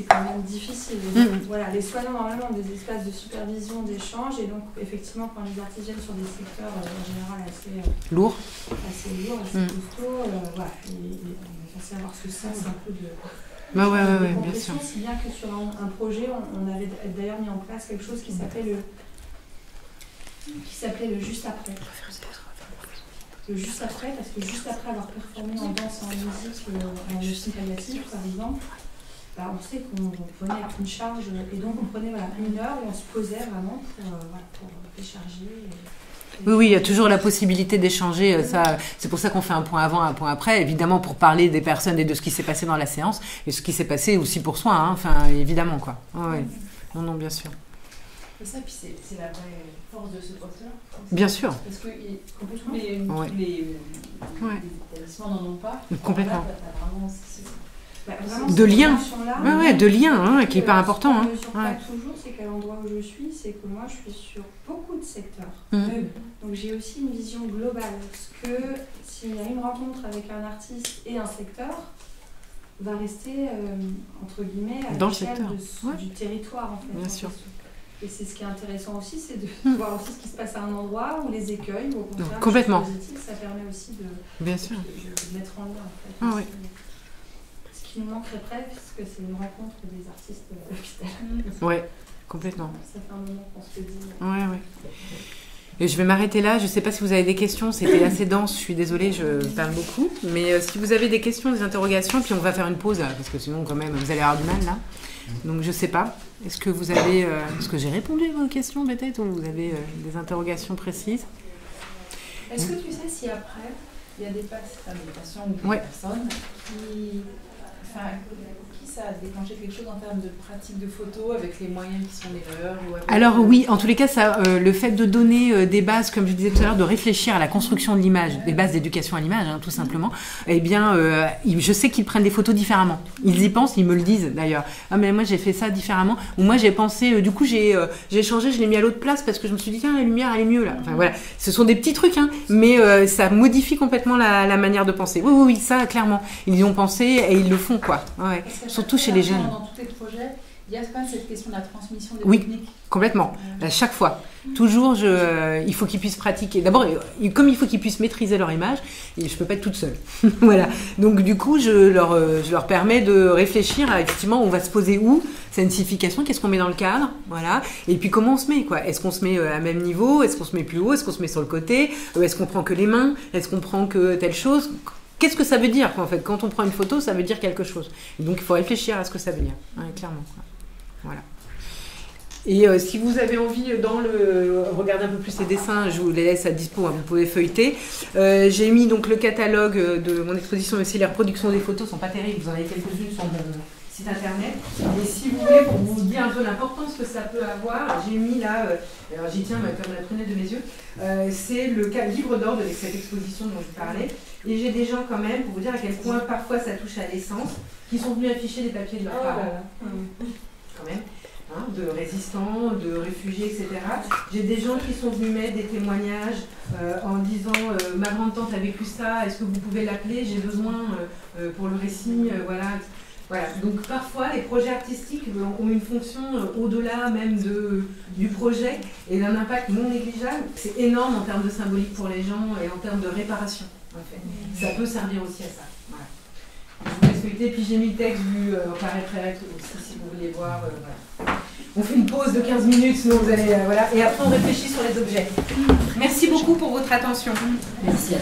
quand même difficile. Donc, voilà, les soignants normalement ont des espaces de supervision, d'échange, et donc effectivement quand les artistes viennent sur des secteurs en général assez lourds, assez costauds, on est censé avoir ce sens un peu de bien sûr. Si bien que sur un projet, on avait d'ailleurs mis en place quelque chose qui s'appelait le juste après. Le juste après, parce que juste après avoir performé en danse, en musique, en médecine palliative par exemple, on sait qu'on prenait une charge, et donc on prenait 1 heure et on se posait vraiment pour décharger. Oui, il y a toujours la possibilité d'échanger. C'est pour ça qu'on fait un point avant, un point après, évidemment pour parler des personnes et de ce qui s'est passé dans la séance, et ce qui s'est passé aussi pour soi, hein, évidemment quoi. Non, bien sûr. Et ça, puis c'est la vraie force de ce poste-là. Bien sûr. Parce que tous les établissements n'en ont pas. Complètement. Vraiment, de lien, de lien, qui est hyper important. Ce que je mesure pas toujours, c'est qu'à l'endroit où je suis, c'est que moi je suis sur beaucoup de secteurs. Donc j'ai aussi une vision globale. Parce que s'il y a une rencontre avec un artiste et un secteur, va rester, entre guillemets, à l'échelle du territoire en fait. Bien sûr. Et c'est ce qui est intéressant aussi, c'est de voir aussi ce qui se passe à un endroit, ou les écueils, ou au contraire, complètement. les choses positives, ça permet aussi de mettre en lien en fait. finalement très près, puisque c'est une rencontre des artistes à l'hôpital. Ouais, complètement. Ça fait un moment qu'on se le dit. Ouais. Et je vais m'arrêter là. Je ne sais pas si vous avez des questions. C'était assez dense. Je suis désolée, je parle beaucoup. Mais si vous avez des questions, des interrogations, puis on va faire une pause, parce que sinon, quand même, vous allez avoir du mal, là. Donc, je ne sais pas. Est-ce que vous avez... Est-ce que j'ai répondu à vos questions, peut-être, ou vous avez des interrogations précises? Est-ce que tu sais si après, il y a des patients ou des personnes qui ça a déclenché quelque chose en termes de pratique de photo avec les moyens qui sont les leurs Alors oui, en tous les cas, ça, le fait de donner des bases, comme je disais tout à l'heure, de réfléchir à la construction de l'image, des bases d'éducation à l'image, tout simplement, eh bien, je sais qu'ils prennent des photos différemment. Ils y pensent, ils me le disent d'ailleurs. Ah mais moi j'ai fait ça différemment. Ou moi j'ai pensé, du coup j'ai changé, je l'ai mis à l'autre place parce que je me suis dit tiens la lumière elle est mieux là. Enfin voilà, ce sont des petits trucs, mais ça modifie complètement la manière de penser. Oui, ça clairement. Ils y ont pensé et ils le font quoi. Ouais. Surtout chez les jeunes. Dans tous tes projets, il y a quand même cette question de la transmission des techniques. Oui, complètement. À chaque fois. Toujours, il faut qu'ils puissent pratiquer. D'abord, comme il faut qu'ils puissent maîtriser leur image, et je peux pas être toute seule. Voilà. Donc du coup, je leur permets de réfléchir à effectivement, on va se poser où, c'est une signification, qu'est-ce qu'on met dans le cadre, voilà. Et puis comment on se met, quoi. Est-ce qu'on se met à même niveau, est-ce qu'on se met plus haut, est-ce qu'on se met sur le côté, est-ce qu'on prend que les mains, est-ce qu'on prend que telle chose. Qu'est-ce que ça veut dire, quoi, en fait? Quand on prend une photo, ça veut dire quelque chose. Et donc, il faut réfléchir à ce que ça veut dire, clairement. Quoi. Voilà. Et si vous avez envie regarder un peu plus les dessins, je vous les laisse à dispo, vous pouvez feuilleter. J'ai mis donc le catalogue de mon exposition, mais aussi les reproductions des photos sont pas terribles. Vous en avez quelques-unes sur mon site internet. Et si vous voulez, pour vous dire un peu l'importance que ça peut avoir, j'ai mis là, alors j'y tiens comme la prunelle de mes yeux, c'est le livre d'or de cette exposition dont je parlais. Et j'ai des gens quand même, pour vous dire à quel point parfois ça touche à l'essence, qui sont venus afficher des papiers de leurs parents. Quand même. De résistants, de réfugiés, etc. J'ai des gens qui sont venus mettre des témoignages en disant ma grande-tante a vécu ça, est-ce que vous pouvez l'appeler, j'ai besoin pour le récit, voilà. Donc parfois les projets artistiques ont une fonction au-delà même du projet et d'un impact non négligeable. C'est énorme en termes de symbolique pour les gens et en termes de réparation. En fait. Ça peut servir aussi à ça. Voilà. Je vous laisse feuilleter, puis j'ai mis le texte vu en paraîtrait aussi si vous voulez voir. Voilà. On fait une pause de 15 minutes, sinon vous allez. Voilà. Et après on réfléchit sur les objets. Merci beaucoup pour votre attention. Merci.